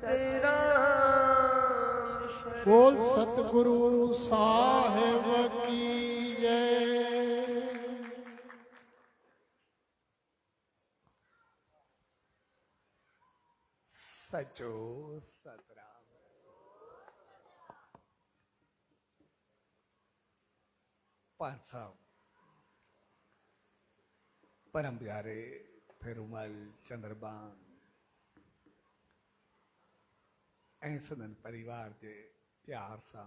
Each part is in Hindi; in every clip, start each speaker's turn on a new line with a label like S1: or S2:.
S1: सतराम
S2: बोल सतगुरु साहेब की जय।
S3: सचो सतराम। पांच साहब परम प्यारे फेरुमल चंद्रबान ऐं सदन परिवार जे प्यार सां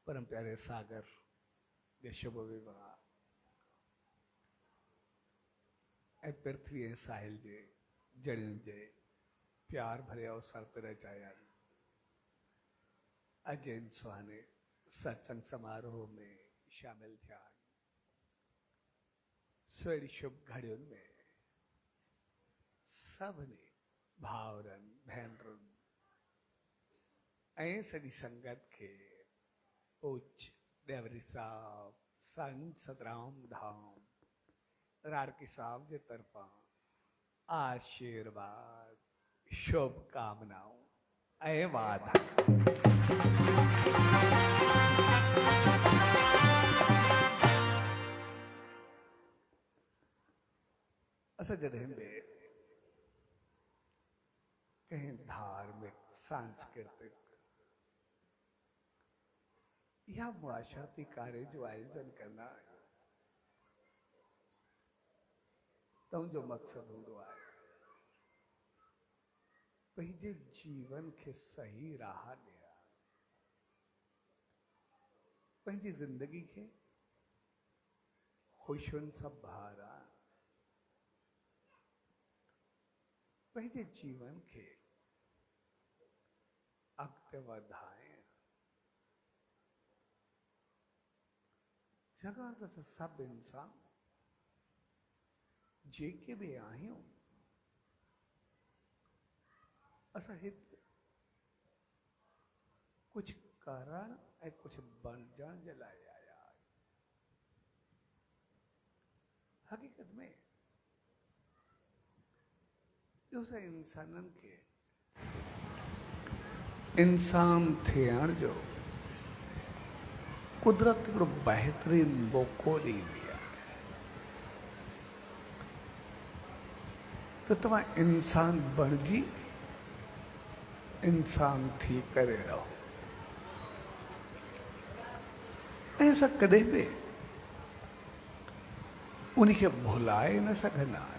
S3: परम प्यारे सागर जे शुभ विवाह ऐं पृथ्वी ऐं साहिल जे जड़ियुनि जे प्यार भरे अवसर ते रचाया अॼु इन सुहाने सत्संग समारोह में शामिल थिया। सवेड़ी शुभ घड़ियुनि में सभिनी भाउरनि भेनरुनि ऐं सॼी संगत खे उच देवरी साहब संत सतराम धाम राड़की साहब जे तरफा आशीर्वाद शुभकामनाओं ऐं वादा। असां जॾहिं बि कंहिं धार्मिक सांस्कृतिक या मुआशरती कार्य जो आयोजन कंदा आहियूं त उनजो मक़सदु हूंदो आहे पंहिंजे जीवन खे सही राह ॾियणु, पंहिंजी ज़िंदगी खे ख़ुशियुनि सां भरणु, पंहिंजे जीवन खे अॻिते वधाइणु। छाकाणि त सभु इंसान जेके बि आहियूं असां हिते कुछ करण ऐं कुछ बणजण जे लाइ आया आहियूं। हक़ीक़त में इहो असां इंसाननि खे इंसान थियण जो कुदरत हिकिड़ो बहितरीन मौक़ो ॾींदी आहे त तव्हां इंसान बणिजी इंसान थी करे रहो। ऐं असां कॾहिं बि उनखे भुलाए न सघंदा आहियूं।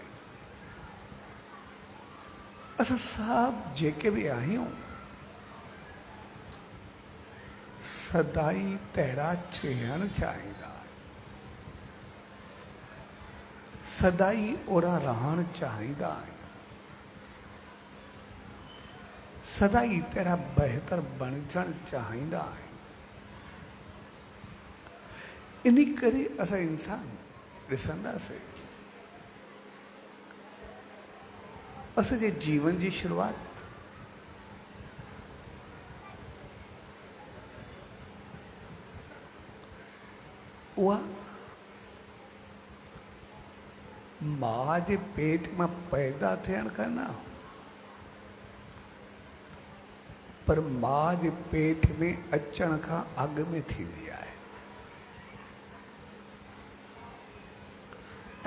S3: असां सभु जेके बि आहियूं सदाई तहिड़ा थियणु चाहींदा आहियूं, सदाई ओड़ा रहणु चाहींदा आहियूं, सदाई तहिड़ा बहितर बणजणु चाहींदा आहियूं। इन करे असां इंसान ॾिसंदासीं असांजे जीवन जी शुरूआत उहा मां जे पेट मां पैदा थियण खां न, पर मां जे पेट में अचण खां अॻु में थींदी आहे।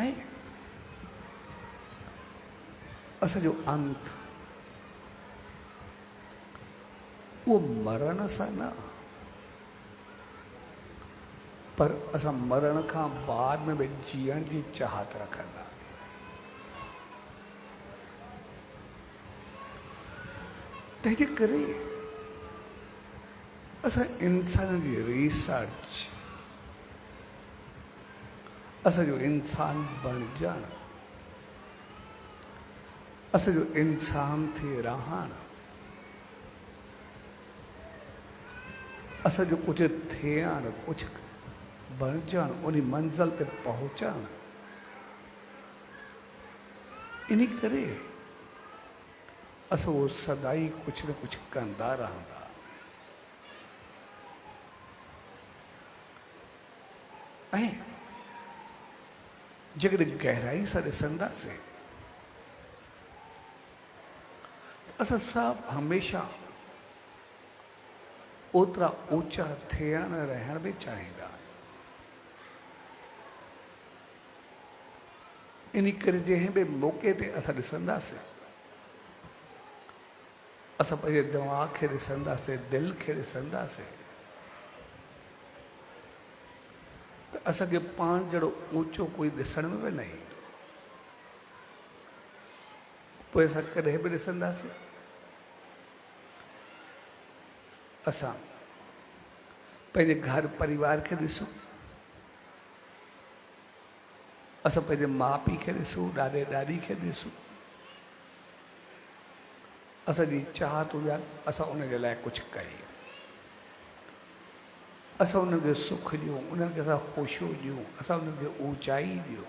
S3: ऐं असांजो अंत उहो मरण सां न, पर असां मरण खां बाद में भी जीअण जी चाहत रखंदा। तंहिंजे करे असां इंसान जी रिसर्च, असांजो इंसान बणजणु, असांजो इंसान थी रहणु, असांजो कुझु थियणु, कुझु बणजणु, उन मंज़िल ते पहुचणु। इन करे असां उहो सदाई कुझु न कुझु कंदा रहंदा। ऐं जेकॾहिं गहराई सां ॾिसंदासीं असां सभु हमेशह ओतिरा ऊचा थियण रहण बि चाहींदा आहियूं। इन करे जंहिं बि मौक़े ते असां ॾिसंदासीं, असां पंहिंजे दिमाग़ खे ॾिसंदासीं, दिलि खे ॾिसंदासीं, त असांखे पाण जहिड़ो ऊचो कोई ॾिसण में बि न ईंदो। पोइ असां कॾहिं बि ॾिसंदासीं, असां पंहिंजे घर परिवार खे ॾिसूं, असां पंहिंजे माउ पीउ खे ॾिसूं, ॾाॾे ॾाॾी खे ॾिसूं, असांजी चाहत हुजनि असां उनजे लाइ कुझु कयूं, असां उन्हनि खे सुख ॾियूं, उन्हनि खे असां ख़ुशियूं ॾियूं, असां उन्हनि खे ऊचाई ॾियूं।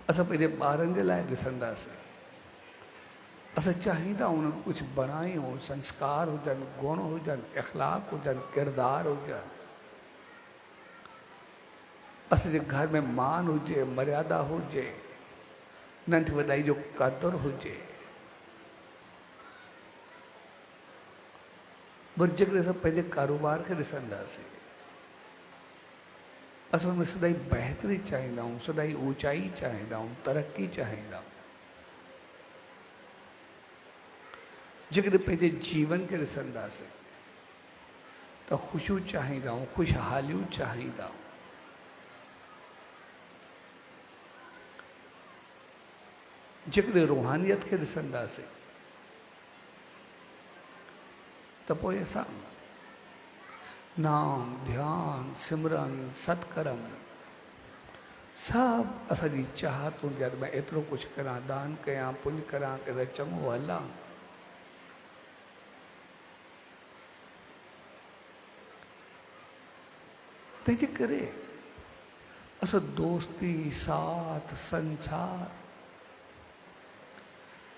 S3: असां पंहिंजे ॿारनि जे लाइ ॾिसंदासीं, असां चाहींदा उन्हनि कुझु बणायूं, संस्कार हुजनि, गुण हुजनि, इख़लाक़ हुजनि, किरदार हुजनि। असांजे घर में मान हुजे, मर्यादा हुजे, नंढी वॾाई जो क़दुरु हुजे। पर जेकॾहिं असां पंहिंजे कारोबार खे ॾिसंदासीं, असां हुनमें सदाई बहितरी चाहींदा आहियूं, सदाई ऊचाई चाहींदा आहियूं, तरक़ी चाहींदा आहियूं। जेकॾहिं पंहिंजे जीवन खे ॾिसंदासीं त ख़ुशियूं चाहींदा आहियूं, ख़ुशहालियूं चाहींदा आहियूं। जेकॾहिं रूहानियत खे ॾिसंदासीं त पोइ असां नाम, ध्यान, सिमरन, सत्कर्म सभु असांजी चाहत हूंदी आहे, मां एतिरो कुझु कयां, दान कयां, पुण्य कयां, किथे चङो हलां। तंहिंजे करे असां दोस्ती, साथ, संसार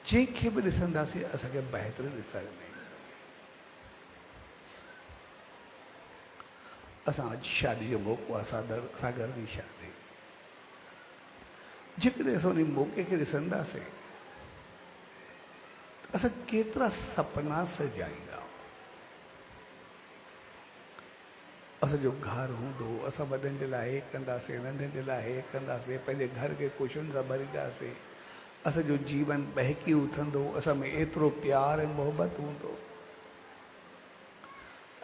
S3: जंहिंखे बि ॾिसंदासीं असांखे बहितरी ॾिसण में। असां अॼु शादी जो मौक़ो आहे, सागर जी शादी, जेकॾहिं असां उन मौक़े खे ॾिसंदासीं त असां केतिरा सपना सजाईंदा। असांजो घर हूंदो, असां वॾनि जे लाइ हे कंदासीं, नंढनि जे लाइ हे कंदासीं, पंहिंजे घर खे ख़ुशियुनि सां भरींदासीं, असांजो जीवन बहकी उथंदो, असां में एतिरो प्यार ऐं मोहबत हूंदो।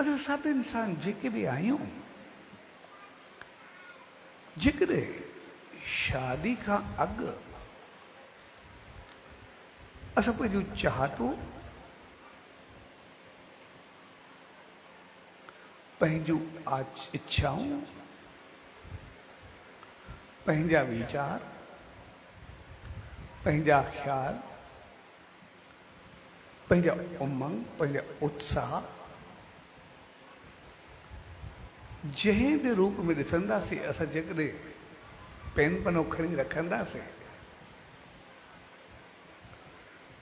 S3: असां सभु इंसान जेके बि आहियूं, जेकॾहिं शादी खां अॻु असां पंहिंजूं चाहतूं, पंहिंजूं इच्छाऊं, पंहिंजा वीचार, पंहिंजा ख़्याल, पंहिंजा उमंग, पंहिंजा उत्साह जंहिं बि रूप में ॾिसंदासीं, असां जेकॾहिं पेन पनो खणी रखंदासीं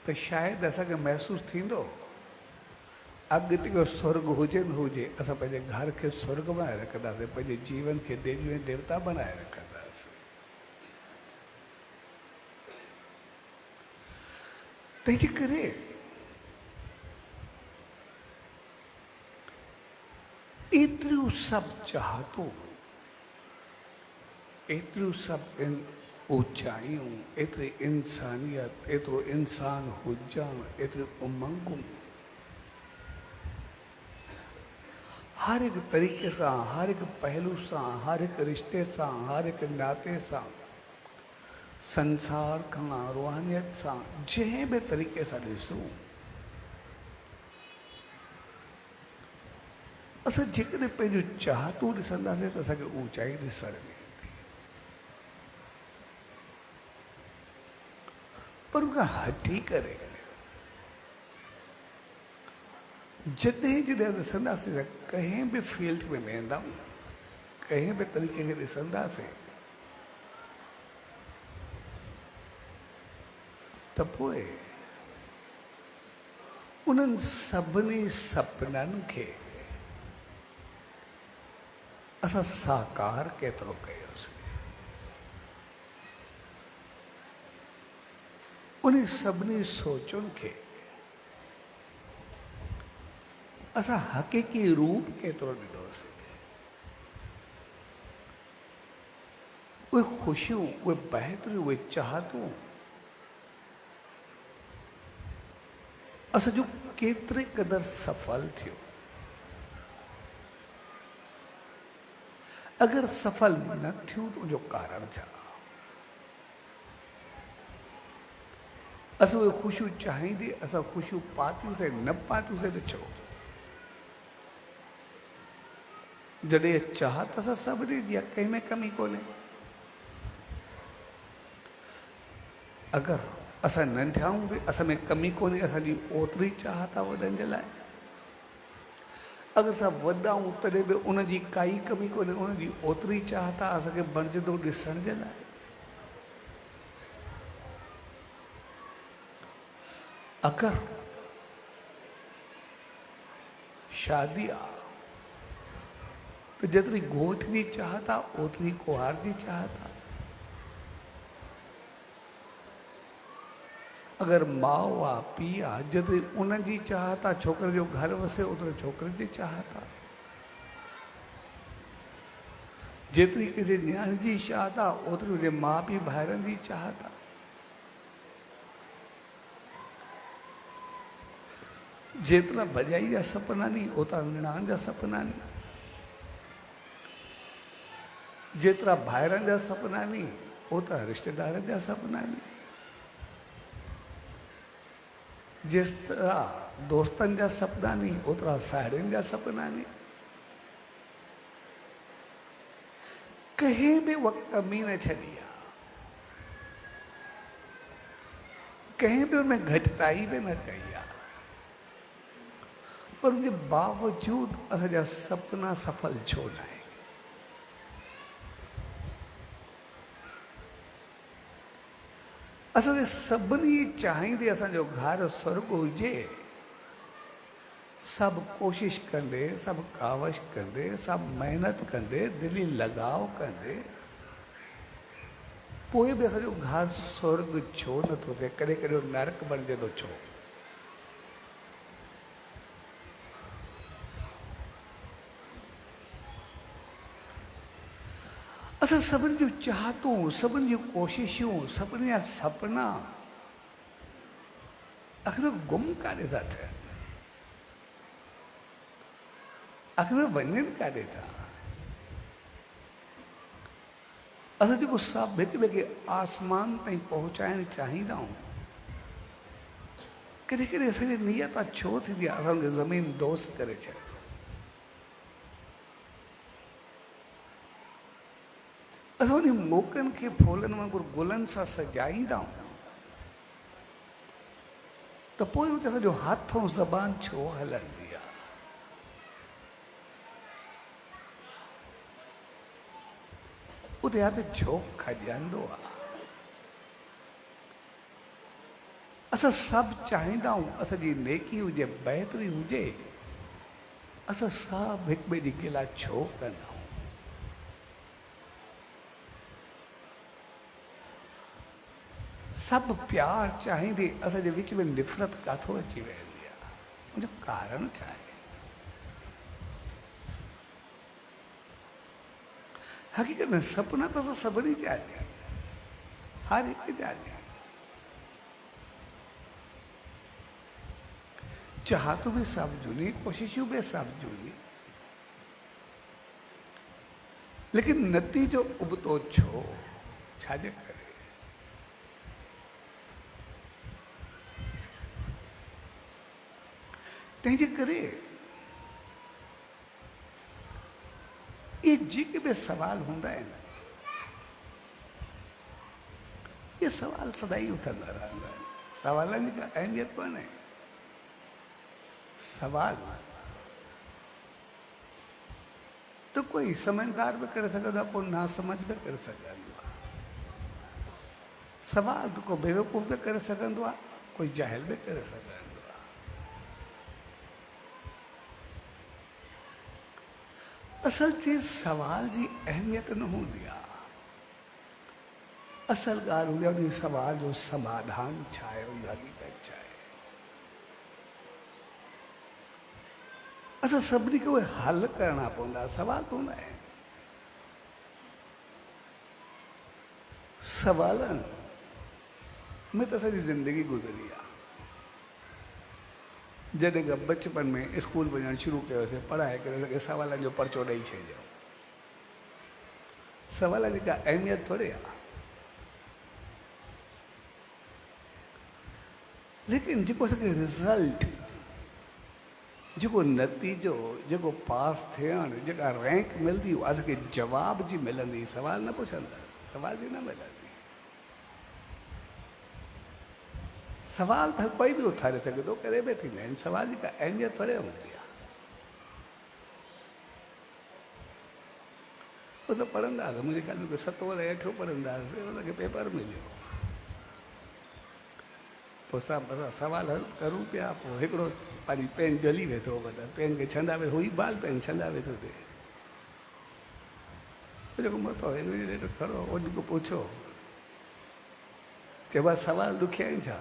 S3: त शायदि असांखे महसूसु थींदो अॻिते जो स्वर्ग हुजे न हुजे, असां पंहिंजे घर खे स्वर्ग बणाए रखंदासीं, पंहिंजे जीवन खे देवियूं ऐं देवता बणाए रखंदासीं। तंहिंजे करे एतिरियूं सभु चाहतूं, एतिरियूं सभु ऊचाइयूं, एतिरी इंसानियत, एतिरो इंसान हुजणु, एतिरियूं उमंगूं, हर हिकु तरीक़े सां, हर हिकु पहलू सां, हर हिकु रिश्ते सां, हर हिकु नाते सां, संसार खां, रूहानियत सां, जंहिं बि तरीक़े सां ॾिसूं, असां जेकॾहिं पंहिंजूं चाहतूं ॾिसंदासीं त असांखे ऊचाई ॾिसण में ईंदी। पर उनखां हटी करे जॾहिं जॾहिं ॾिसंदासीं त कंहिं बि फील्ड में वेंदा, कंहिं बि तरीक़े खे ॾिसंदासीं त पोइ उन्हनि सभिनी सपननि खे असां साकार केतिरो कयोसीं। उन सभिनी सोचुनि खे असां हक़ीक़ी रूप केतिरो ॾिनोसीं। उहे ख़ुशियूं, उहे बहितरियूं, उहे चाहतूं असांजो केतिरे क़दुरु सफल थियो। अगरि सफल न थियूं त उनजो कारण छा? असां उहे ख़ुशियूं चाहींदे असां ख़ुशियूं पातियूंसीं, न पातियूंसीं त छो? जॾहिं चाहत असां सभिनी जी आहे, कंहिं में कमी कोन्हे। अगरि असां नंढा आहियूं बि असां में कमी कोन्हे, असांजी ओतिरी चाहत आहे वॾनि जे लाइ। अगरि असां वॾा आहियूं तॾहिं बि उनजी काई कमी कोन्हे, उनजी ओतिरी चाहत आहे असांखे बणजंदो ॾिसण जे लाइ। अगरि शादी आहे त जेतिरी घोट जी चाहत आहे ओतिरी कुंवार जी चाहत आहे। अगरि माउ आहे, पीउ आहे, जेतिरी उनजी चाहत आहे छोकिरे जो घर वसे ओतिरो छोकिरे जी चाहत आहे। जेतिरी किसी न्याणी जी चाहत आहे ओतिरी हुजे माउ पीउ भाइरनि जी चाहत आहे। जेतिरा भॼाई जा सपना नी ओतिरा निणान जा सपना नी, जेतिरा भाइरनि जा सपना नी ओतिरा रिश्तेदारनि जा सपना नी, जिस तरह दोस्तनि जा सपना नी ओतिरा साहेड़ियुनि जा सपना नी। कंहिं बि उहा कमी न छॾी आहे, कंहिं बि उनमें घटिताई बि न कई आहे, पर उनजे बावजूद असांजा सपना सफल छो न आहे? असांजे सभिनी चाहींदे असांजो घर स्वर्ग हुजे, सभु कोशिश कंदे, सभु कावश कंदे, सभु महिनत कंदे, दिली लगाव कंदे, पोइ बि असांजो घर स्वर्ग छो नथो थिए? कॾहिं कॾहिं नरक बणिजे थो छो? असां सभिनी जूं चाहतूं, सभिनी जूं कोशिशूं, सभिनी जा सपना आख़िर गुम काॾे था थियनि? आख़िर वञनि काॾे था? असां जेको सभु हिक ॿिए खे आसमान ताईं पहुचाइणु चाहींदा आहियूं, कॾहिं कॾहिं असांजी नियत छो थींदी आहे असांखे ज़मीन दोस्त करे छॾे? असां उन मौक़नि खे फूलनि वांगुरु गुलनि सां सजाईंदा आहियूं, त पोइ उते असांजो हथ ऐं ज़बान छो हलंदी आहे? उते हथ छो खॼंदो आहे? असां सभु चाहींदा आहियूं असांजी नेकी हुजे, बहितरी हुजे, असां सभु हिक ॿिए जी गिला छो कंदा आहियूं? सभु प्यार चाहींदे असांजे विच में निफ़रत काथो अची वेंदी आहे? उनजो कारण छा आहे? हक़ीक़त में सपना त असां सभिनी जा आहिनि, हर हिकु जा आहिनि, चाहतूं बि सभु जूनी, कोशिशूं बि सभु जूनी, लेकिन नतीजो उबतो छो? छाजे करे? तंहिंजे करे ये जेके बि सवाल हूंदा आहिनि, ये सवाल सदाई उथंदा रहंदा आहिनि। सवालनि जी का अहमियत कोन्हे। सवाल तो कोई समझदार भी करे सघंदो आहे, कोई नासमझ भी करे सघंदो आहे। सवाल तो कोई बेवकूफ़ भी करे सघंदो आहे, कोई जाहिल भी करे सघंदो आहे। असल चीज़ सवाल जी अहमियत न हूंदी आहे, असल ॻाल्हि हूंदी आहे उन सवाल जो समाधान छा आहे, उन हक़ीक़त छा आहे। असां सभिनी खे उहे हल करणा पवंदा, सवाल त हूंदा आहिनि। सवालनि में त असांजी ज़िंदगी गुज़री आहे। जॾहिं खां बचपन में स्कूल वञणु शुरू कयोसीं, पढ़ाई करे सघे सवालनि जो पर्चो ॾेई छॾियो। सवालनि जी का अहमियत थोरी आहे, लेकिन जेको असांखे रिज़ल्ट, जेको नतीजो, जेको पास थियणु, जेका रैंक मिलंदी, उहा असांखे जवाब जी मिलंदी, सवाल न पुछंदासीं, सवाल जी न मिलंदी। सवाल त कोई बि उथारे सघे थो, करे बि थींदा आहिनि, सवाल जी का अहमियत थोरे हूंदी आहे। उहो त पढ़ंदा हुआसीं, मुंहिंजे ख़्याल में 7 या 8 पढ़ंदा हुआसीं, हुनखे पेपर मिलियो, पोइ असां सवाल हल करूं पिया, पोइ हिकिड़ो पंहिंजी पेन जली वेठो, पेन खे छंदा वेठो, हुई बाल पेन छंदा वेठो थिए, जेको मथो इन्विजिलेटर खड़ो, उनखां पुछो, चइबो सवाल ॾुखिया आहिनि छा?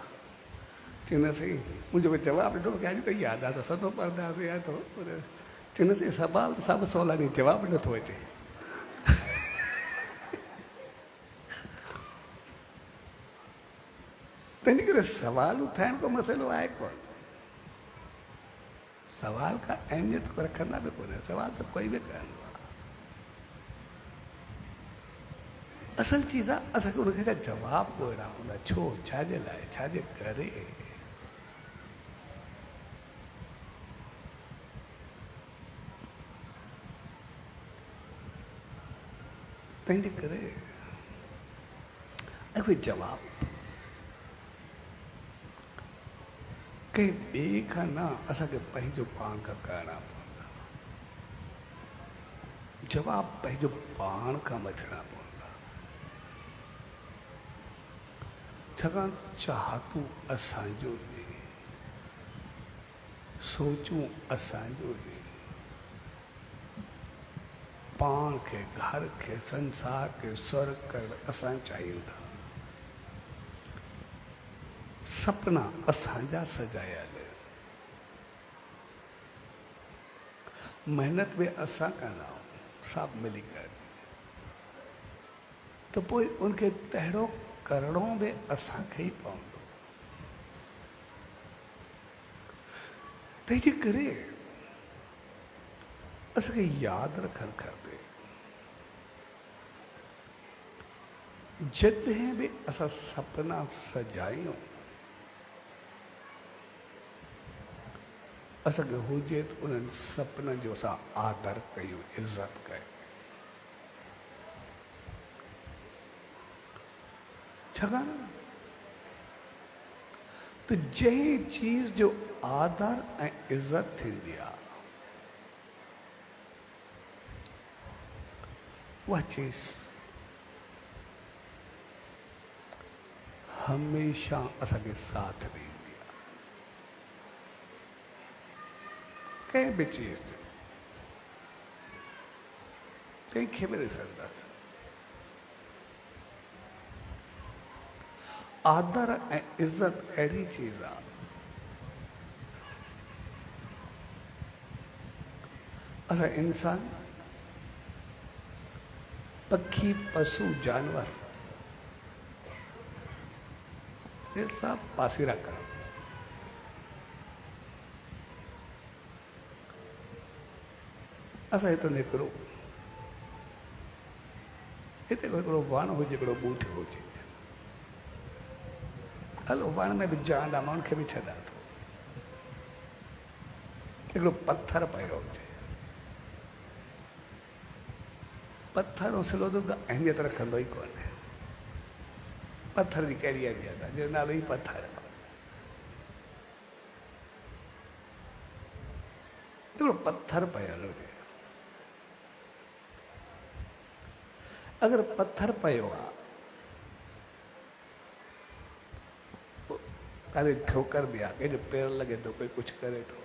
S3: चवंदा सही, मुंहिंजो जवाबु ॾिठो मूंखे अॼु ताईं यादि आहे, त सतो पढ़ंदा हुआसीं या थोरो, चवंदा सही सवाल त सभु सवला आहिनि, जवाबु नथो अचे। तंहिंजे करे सवाल उठाइण को मसइलो आहे कोन, सवाल का अहमियत रखंदा बि कोन्हे, सवाल त कोई बि कंदो आहे। असल चीज़ आहे असांखे उनखे जा जवाब ॻोल्हणा पवंदा, छो, छाजे लाइ, छाजे करे। तंहिंजे करे उहे जवाब कंहिं ॿिए खां न, असांखे पंहिंजो पाण खां करणा पवंदा, जवाब पंहिंजो पाण खां वठणा पवंदा। छाकाणि चाहतूं असांजो हुजे, सोचूं असांजो हुजे, पाण खे, घर खे, संसार खे स्वर्ग करणु असां चाहियूं था। सपना असांजा सजायल, मेहनत बि असां कंदा आहियूं, सभु मिली करे, त पोइ उनखे तहिड़ो करिणो बि असांखे ई पवंदो। तंहिंजे करे असांखे यादि रखणु खपे, जॾहिं बि असां सपना सजायूं, असांखे हुजे त उन्हनि सपननि जो असां आदर कयूं, इज़त कयूं। छाकाणि त जंहिं चीज़ जो आदर ऐं इज़त थींदी आहे, उहा चीज़ हमेशह असांखे साथ ॾींदी आहे। कंहिं बि चीज़ जो कंहिंखे बि ॾिसंदासीं, आदर ऐं इज़त अहिड़ी चीज़ आहे, असां इंसान, पखी, पशु, जानवर, ये सब पासीरा करो। असां हिते निकिरो, हिते हिकिड़ो वण हुजे, हिकिड़ो ॿूटो हुजे, हलो वण में बि जान आहे, मां उनखे बि छॾां थो। हिकिड़ो पत्थर पियो हुजे, पत्थर ऐं सिलो त अहमियत रखंदो ई कोन्हे। पत्थर जी कहिड़ी अहमियत आहे, जो नालो ई पत्थर आहे। हिकिड़ो पत्थर पियल हुजे, अगरि पत्थर पियो आहे, काॾे ठोकर बि आहे, केॾो पेर लॻे थो, कोई कुझु करे थो,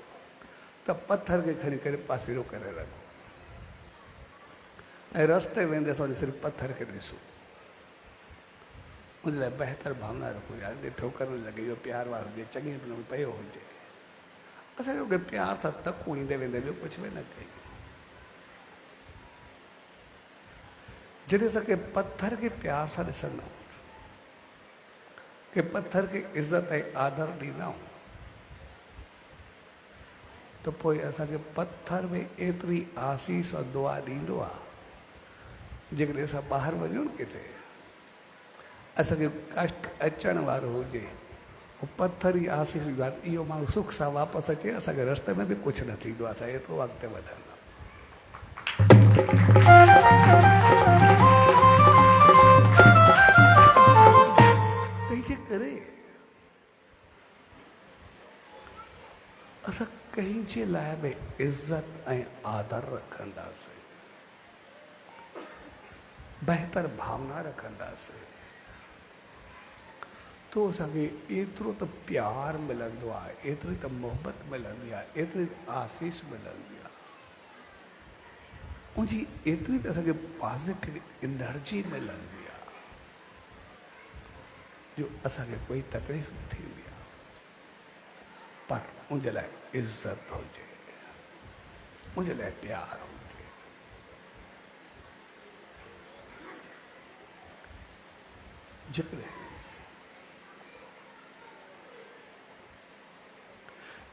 S3: त पत्थर खे खणी करे पासीरो करे रखो, ऐं रस्ते वेंदे असां सिर्फ़ु पत्थर खे ॾिसूं। उन लाइ बहितर भावना रखो यार, जे ठोकर न लॻे, जो प्यार वारो हुजे, चङे नमूने पियो हुजे। असांजो के प्यार सां तकूं ईंदे वेंदे ॿियो कुझु बि न कयूं। जॾहिं असां के पत्थर खे प्यार सां ॾिसंदा आहियूं, के पत्थर खे इज़त ऐं आदर ॾींदा आहियूं, त पोइ असांखे पत्थर में एतिरी आसीस और दुआ ॾींदो आहे। जेकॾहिं असां ॿाहिरि वञूं न किथे, असांखे कष्ट अचण वारो हुजे, उहो पत्थर ई आसीस ॾींदो आहे, इहो माण्हू सुख सां वापसि अचे, असांखे रस्ते में बि कुझु न थींदो आहे, असां एतिरो अॻिते वधंदा। तंहिंजे करे असां कंहिंजे लाइ बि इज़त ऐं आदर रखंदासीं, बहितर भावना रखंदासीं, तो असांखे एतिरो त प्यार मिलंदो आहे, एतिरी त मोहबत मिलंदी आहे, एतिरी आसीस मिलंदी आहे, उनजी एतिरी त असांखे पॉज़िटिव एनर्जी मिलंदी आहे, जो असांखे कोई तकलीफ़ न थींदी आहे। पर उनजे लाइ इज़त हुजे, उनजे लाइ प्यार हुजे। जेकॾहिं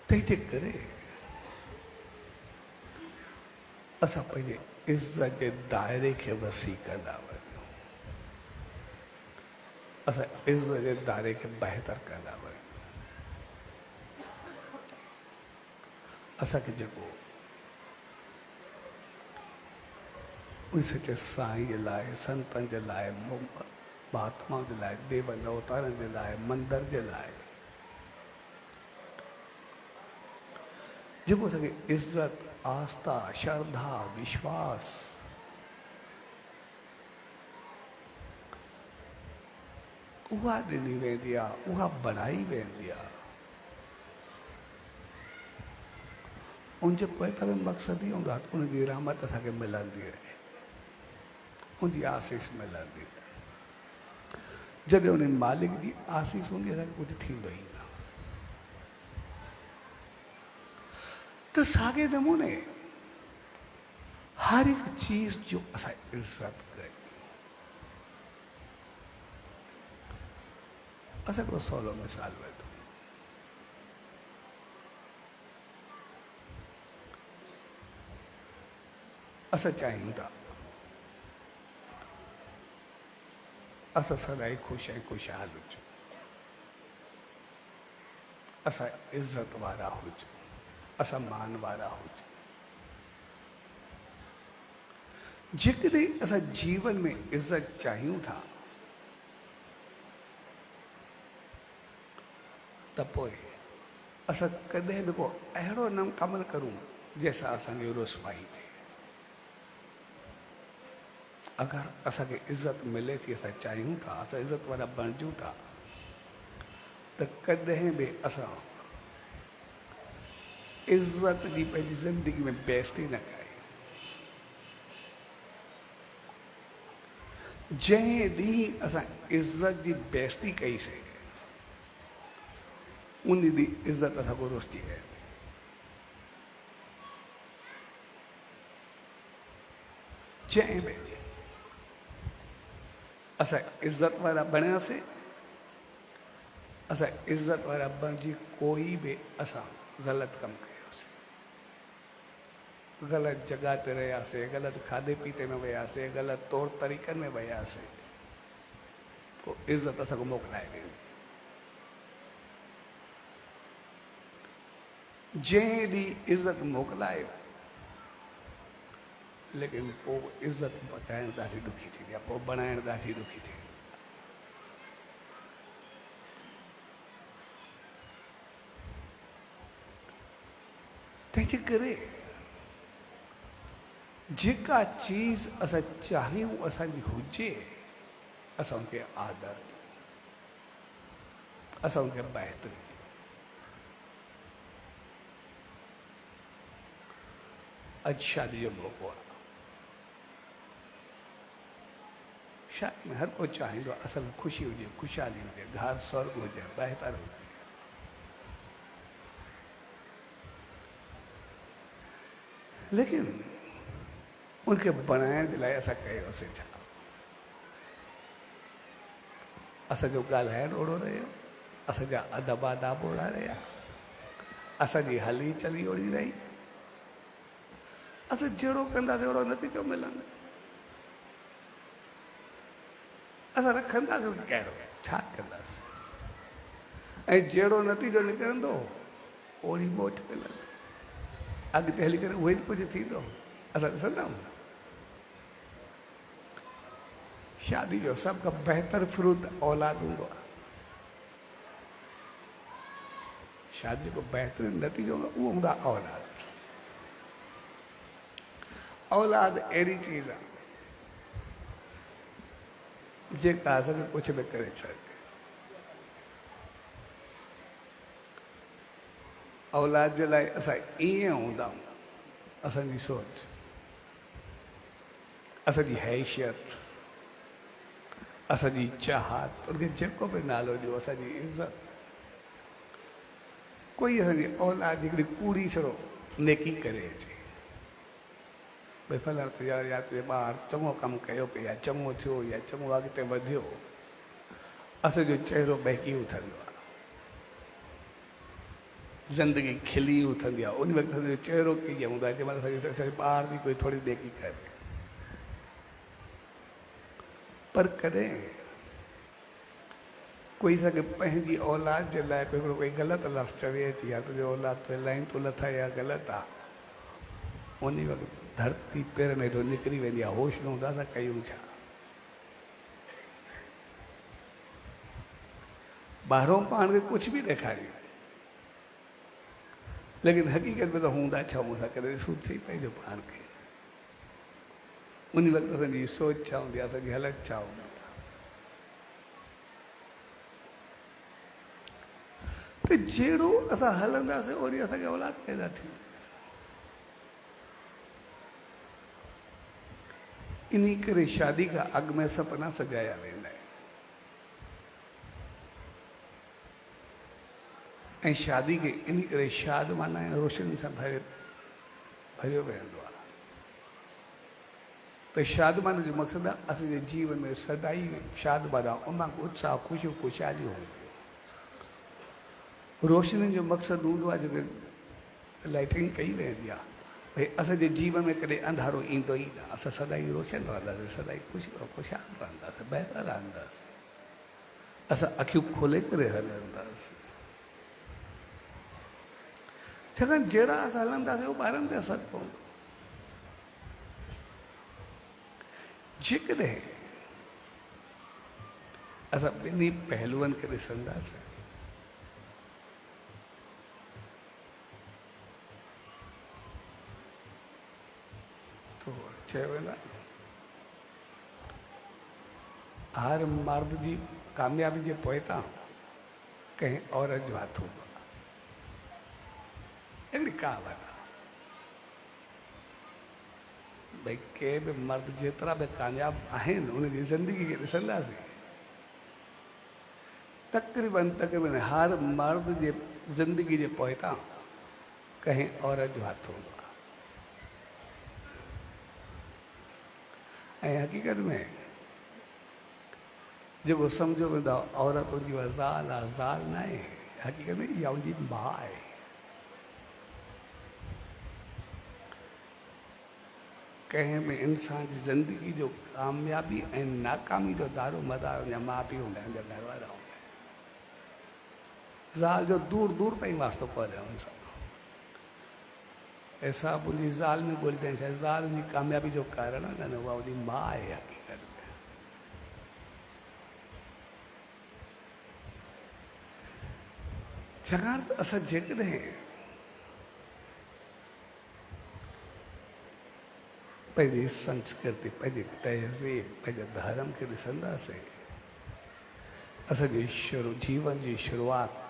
S3: तंहिंजे करे असां पंहिंजे इज़त जे दायरे खे वसी कंदा वञूं, असां इज़त जे दायरे खे बहितर कंदा वञूं। असांखे जेको उन सचे साईं जे लाइ, संतनि जे लाइ, महात्माउनि जे लाइ, देवनि अवतारनि जे लाइ, मंदर जे लाइ जेको असांखे इज़त, आस्था, श्रद्धा, विश्वास उहा ॾिनी वेंदी आहे, उहा बढ़ाई वेंदी आहे। उनजे पोइ त मक़सदु ई हूंदो आहे त उनजी रहमत असांखे मिलंदी रहे, उनजी आसीस मिलंदी रहे। जॾहिं उन मालिक जी आसीस हूंदी, असांखे कुझु थींदो ई न। त साॻे नमूने हर हिकु चीज़ जो असां इज़त कयूं। असां हिकिड़ो सवलो मिसाल वठूं, असां चाहियूं था असां सदाई ख़ुशि ऐं ख़ुशहाल हुजूं, असां इज़त वारा हुजूं, असां मान वारा हुजूं। जेकॾहिं असां जीवन में इज़त चाहियूं था, त पोइ असां कॾहिं बि को अहिड़ो न कमु न करूं जंहिंसां असांजी रुसवाई थिए। अगरि असांखे इज़त मिले थी, असां चाहियूं था, असां इज़त वारा बणिजूं था, त कॾहिं बि असां इज़त जी पंहिंजी ज़िंदगी में बेइज़ती न कयूं। जंहिं ॾींहुं असां इज़त जी बेइज़ती कईसीं, उन ॾींहुं इज़त असां को रुस थी वई। जंहिं में असां इज़त वारा बणियासीं, असां इज़त वारा बणिजी कोई बि असां ग़लति कमु कयोसीं, ग़लति जॻह ते रहियासीं, ग़लति खाधे पीते में वियासीं, ग़लति तौर तरीक़नि में वियासीं, पोइ इज़त असांखे मोकिलाए वेंदी। जंहिं ॾींहुं इज़त मोकिलायो, लेकिन पोइ इज़त बचाइण ॾाढी ॾुखी थींदी आहे, पोइ बणाइण ॾाढी ॾुखी थींदी आहे। तंहिंजे करे जेका चीज़ असां चाहियूं असांजी हुजे, असां उनखे आदर ॾियूं, असां उनखे बहितरी ॾियूं। अॼु शादी जो मौक़ो आहे, शायदि में हर को चाहींदो असल में ख़ुशी हुजे, ख़ुशहाली हुजे, घर स्वर्ग हुजे, बहितर हुजे। लेकिन उनके बनाइण जे लाइ असां कयोसीं छा? असांजो ॻाल्हाइण ओड़ो रहियो, असांजा अदब आदाब ओड़ा रहिया, असांजी हली चली ओड़ी रही। असां जहिड़ो कंदासीं ओड़ो नतीजो मिलंदो। असां रखंदासीं कहिड़ो, छा कंदासीं? ऐं जहिड़ो नतीजो निकिरंदो ओड़ी मोट मिलंदी। अॻिते हली करे उहो ई कुझु थींदो। असां ॾिसंदा आहियूं शादी जो सभ खां बहितर फ्रूट औलाद हूंदो आहे। शादी जो बहितरीन नतीजो उहो हूंदो आहे औलाद। औलाद अहिड़ी चीज़ आहे जेका असांखे कुझु बि करे छॾे। औलाद जे लाइ असां ईअं हूंदा आहियूं, असांजी सोच, असांजी हैसियत, असांजी चाहत, उनखे जेको बि नालो ॾियो, असांजी इज़त। कोई असांजी औलाद हिकिड़ी कूड़ी छड़ो नेकी करे अचे, भई फलाणो तुंहिंजा या तुंहिंजे ॿार चङो कमु कयो पियो, या चङो थियो, या चङो अॻिते वधियो, असांजो चहिरो बहकी उथंदो आहे, ज़िंदगी खिली उथंदी आहे। उन वक़्तु असांजो चहिरो कीअं हूंदो आहे जंहिंमहिल असांजे ॿार जी कोई थोरी नेकी करे। पर कॾहिं कोई असांखे पंहिंजी औलाद जे लाइ कोई ग़लति लफ़्ज़ चवे थी, या तुंहिंजो औलाद तुंहिंजे लाइन तो लथा या ग़लति आहे, उन वक़्तु धरती पेर में तो निकिरी वेंदी आहे। होश न हूंदा असां कयूं छा? ॿाहिरों पाण खे कुझु बि ॾेखारियूं, लेकिन हक़ीक़त में त हूंदा छा असां कॾहिं ॾिसूं थी पंहिंजो पाण खे। उन वक़्तु असांजी सोच छा हूंदी आहे, असांजी हालत छा हूंदी आहे। त जहिड़ो असां हलंदासीं ओड़ी असांखे औलाद पैदा थी। इन करे शादी खां अॻु में सपना सजाया वेंदा आहिनि, ऐं शादी खे इन करे शादमाना ऐं रोशनी सां भरियो वेंदो आहे। त शादमाने जो मक़सदु आहे असांजे जीवन में सदाई शादमाना, उमंग, उत्साह, ख़ुशियूं, ख़ुशहालियूं हूंदियूं। रोशनी जो मक़सदु हूंदो आहे जेके लाइटिंग कई वेंदी आहे, भई असांजे जीवन में कॾहिं अंधारो ईंदो ई न, असां सदाई रोशन रहंदासीं, सदाई ख़ुशहाल रहंदासीं, बहितर रहंदासीं, असां अखियूं खोले करे हलंदासीं। छाकाणि जहिड़ा असां हलंदासीं उहो ॿारनि ते असरु पवंदो। जेकॾहिं असां ॿिन्ही पहलुअनि खे ॾिसंदासीं, तो चयो वेंदो आहे हर मर्द जी कामयाबी जे पोइतां कंहिं औरत जो हथ हूंदो आहे। अहिड़ी कहावत आहे भई के बि मर्द जेतिरा बि कामयाबु आहिनि उनजी ज़िंदगी खे ॾिसंदासीं, तक़रीबन हर मर्द जे ज़िंदगी जे पोइतां कंहिं औरत जो हथ हूंदो आहे। ऐं हक़ीक़त में जेको सम्झो वेंदो आहे औरत उनजी ज़ाल आहे, ज़ाल न आहे, हक़ीक़त में इहा उनजी माउ आहे। कंहिं बि इंसान जी ज़िंदगी जो कामयाबी ऐं नाकामी जो दारो मदार उनजा माउ पीउ हूंदा आहिनि, उनजा घर वारा हूंदा आहिनि। ज़ाल जो दूर दूर ताईं वास्तो कोन्हे उन सां। ऐसा उनजी ज़ाल में ॻोल्हींदा आहिनि, शायदि ज़ाल उनजी कामयाबी जो कारण आहे, न उहा उनजी माउ आहे हक़ीक़त में। छाकाणि त असां जेकॾहिं पंहिंजी संस्कृति, पंहिंजी तहज़ीब, पंहिंजे धर्म खे ॾिसंदासीं, असांजी जीवन जी शुरूआति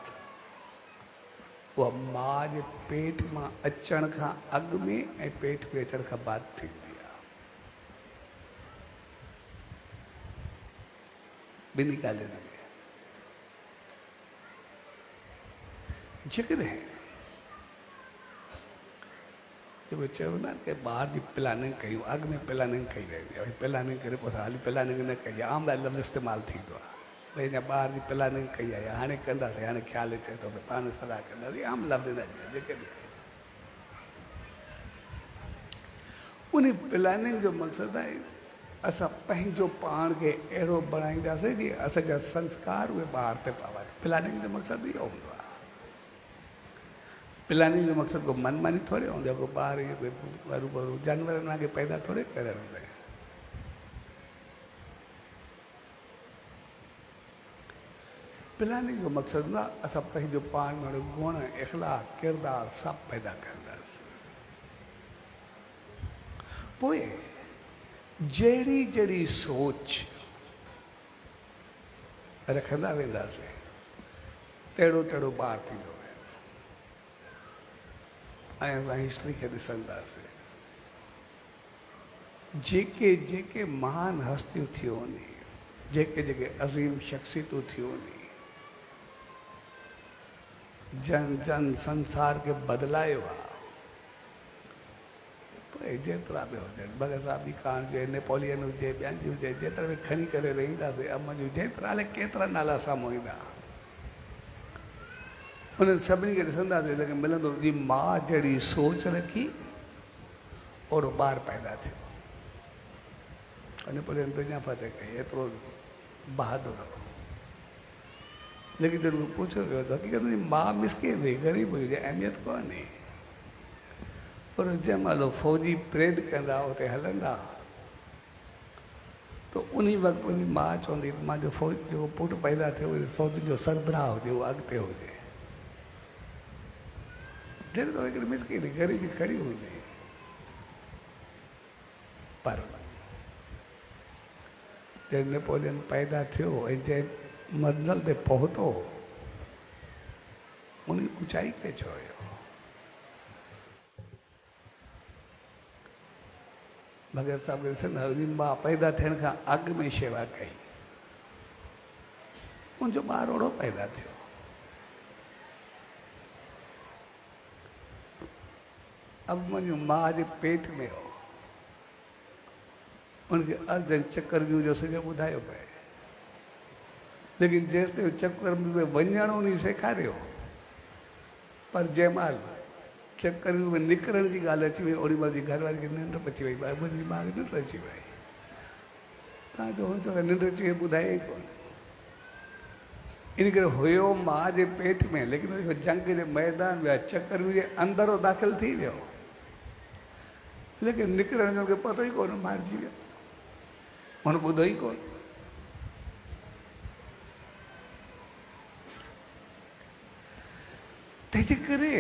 S3: उहा माउ जे पेट मां अचण खां अॻु में ऐं पेट में अचण खां बाद थींदी आहे। ॿिन्ही ॻाल्हियुनि में जेकॾहिं जेको चवंदा आहिनि की ॿार जी प्लानिंग कयूं, अॻु में प्लानिंग कई वेंदी आहे, प्लानिंग करे पोइ हाली प्लानिंग न कई आहे, आम लफ़्ज़ इस्तेमालु थींदो आहे, भई अञा ॿार जी प्लानिंग कई आहे, हाणे कंदासीं, हाणे ख़्यालु अचे थो, पाण सलाह कंदासीं, आम लफ़्ज़ न अचे। जेकॾहिं उन प्लानिंग जो मक़सदु आहे असां पंहिंजो पाण खे अहिड़ो बणाईंदासीं कि असांजा संस्कार उहे ॿार ते पवनि। प्लानिंग जो मक़सदु इहो हूंदो आहे। प्लानिंग जो मक़सदु को मनमानी थोरे हूंदो आहे, को ॿार हरू जानवर खे पैदा थोरे करे हूंदा आहिनि। प्लानिंग जो मक़सदु हूंदो आहे असां पंहिंजो पाण में गुण, इख़लाक़, किरदारु सभु पैदा कंदासीं। पोइ जहिड़ी जहिड़ी सोच रखंदा वेंदासीं तहिड़ो तहिड़ो ॿार थींदो वेंदो। ऐं असां हिस्ट्री खे ॾिसंदासीं, जेके जेके महान हस्तियूं थियूं आहिनि, जेके जेके अज़ीम शख़्सियतूं थियूं आहिनि, जन जन संसार खे बदिलायो आहे। जेतिरा बि हुजनि, भगत साहब जी कान हुजे, नेपोलियन हुजे, ॿियनि जी हुजे, जेतिरा बि खणी करे रहंदासीं, अम जूं जेतिरा हाणे केतिरा नाला साम्हूं ईंदा, उन्हनि सभिनी खे ॾिसंदासीं त मिलंदो जी माउ जहिड़ी सोच रखी ओड़ो ॿार पैदा थियो। नेपोलियन दुनिया फतेह कई, एतिरो बहादुर हो। लेकिन जॾहिं पुछियो वियो त हक़ीक़त में माउ मिसकिन हुई, ग़रीब हुई, अहमियत कोन्हे, पर जंहिं महिल फ़ौजी प्रेड कंदा उते हलंदा त उन वक़्तु उनजी माउ चवंदी मुंहिंजो फ़ौज जेको पुटु पैदा थियो उहो फ़ौज जो सरबराह हुजे, उहो अॻिते हुजे। जॾहिं त हिकिड़ी मिसकिन ग़रीबी खड़ी हूंदी, पर जॾहिं नेपोलियन पैदा थियो ऐं जंहिं मंज़िल ते पहुतो उन ऊचाई खे छुयो। भगत साहब ॾिसंदा हुनजी माउ पैदा थियण खां अॻु में शेवा कई, उनजो ॿारु ओड़ो पैदा थियो। अब मुंहिंजी माउ जे पेट में हो, उनखे अर्धु चक्कर जो सॼो ॿुधायो पए, लेकिन जेसि ताईं चक्कर में वञण उन सेखारियो, पर जंहिं महिल चक्कर में निकिरण जी ॻाल्हि अची वई, ओड़ी महिल जी घरवारी खे निंड अची वई, मुंहिंजी माउ खे निंड अची वई। तव्हांजो हुनजो निंड अची वई ॿुधाए ई कोन। इन करे हुयो माउ जे पेट में, लेकिन जंग जे मैदान में चक्कर में अंदरो दाख़िल थी वियो, लेकिन निकिरण जो हुनखे पतो ई कोन, मारिजी वियो, हुन ॿुधो ई कोन। तंहिंजे करे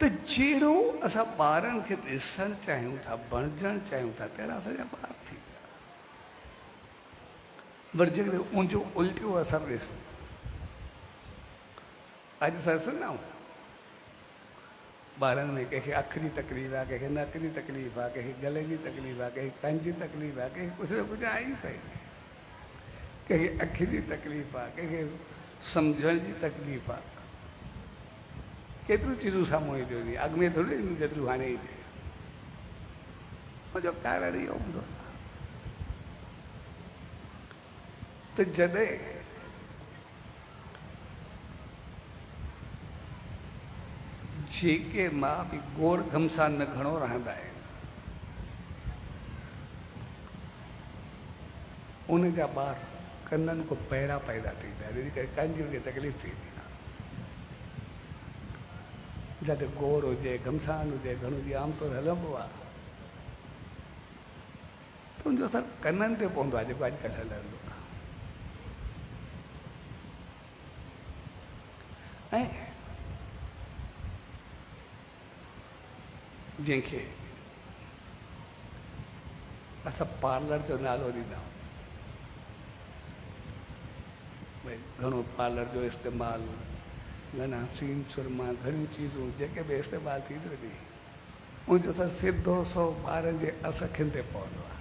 S3: त जहिड़ो असां ॿारनि खे ॾिसणु चाहियूं था, बणजणु चाहियूं था, तहिड़ा असांजा ॿार थी विया। वरी जेकॾहिं उनजो उल्टियो असरु ॾिसूं, अॼु असां ॾिसंदा आहियूं ॿारनि में कंहिंखे अखि जी तकलीफ़ आहे, कंहिंखे नक जी तकलीफ़ आहे, कंहिंखे गले जी तकलीफ़ आहे, कंहिंखे कन जी तकलीफ़ आहे, कंहिंखे कुझु न कुझु आहे ई सही, कंहिंखे अखि जी तकलीफ़ आहे, कंहिंखे सम्झण जी तकलीफ़ आहे। केतिरियूं चीज़ूं साम्हूं ईंदियूं आहिनि, अॻु में थोरी ईंदियूं जेतिरियूं हाणे ईंदियूं। मुंहिंजो कारण इहो हूंदो आहे त जॾहिं जेके माउ पीउ गोड़ घमसान न घणो रहंदा आहिनि, उन जा ॿार कननि खां पहिरियां पैदा थींदा आहिनि, इन करे कन जी उनखे तकलीफ़ थींदी आहे। जिते गोड़ हुजे, घमसान हुजे, घणो जीअं आमतौरु हलंदो आहे, त उनजो असरु कननि ते पवंदो आहे, जेको अॼुकल्ह हलंदो आहे। ऐं जंहिंखे असां पार्लर जो नालो ॾींदा आहियूं, भई घणो पार्लर जो इस्तेमालु, घणा सीन सुरमा, घणियूं चीज़ूं जेके बि इस्तेमालु थी थियूं वञे, उनजो असरु सिधो सो ॿारनि जे अखियुनि ते पवंदो आहे।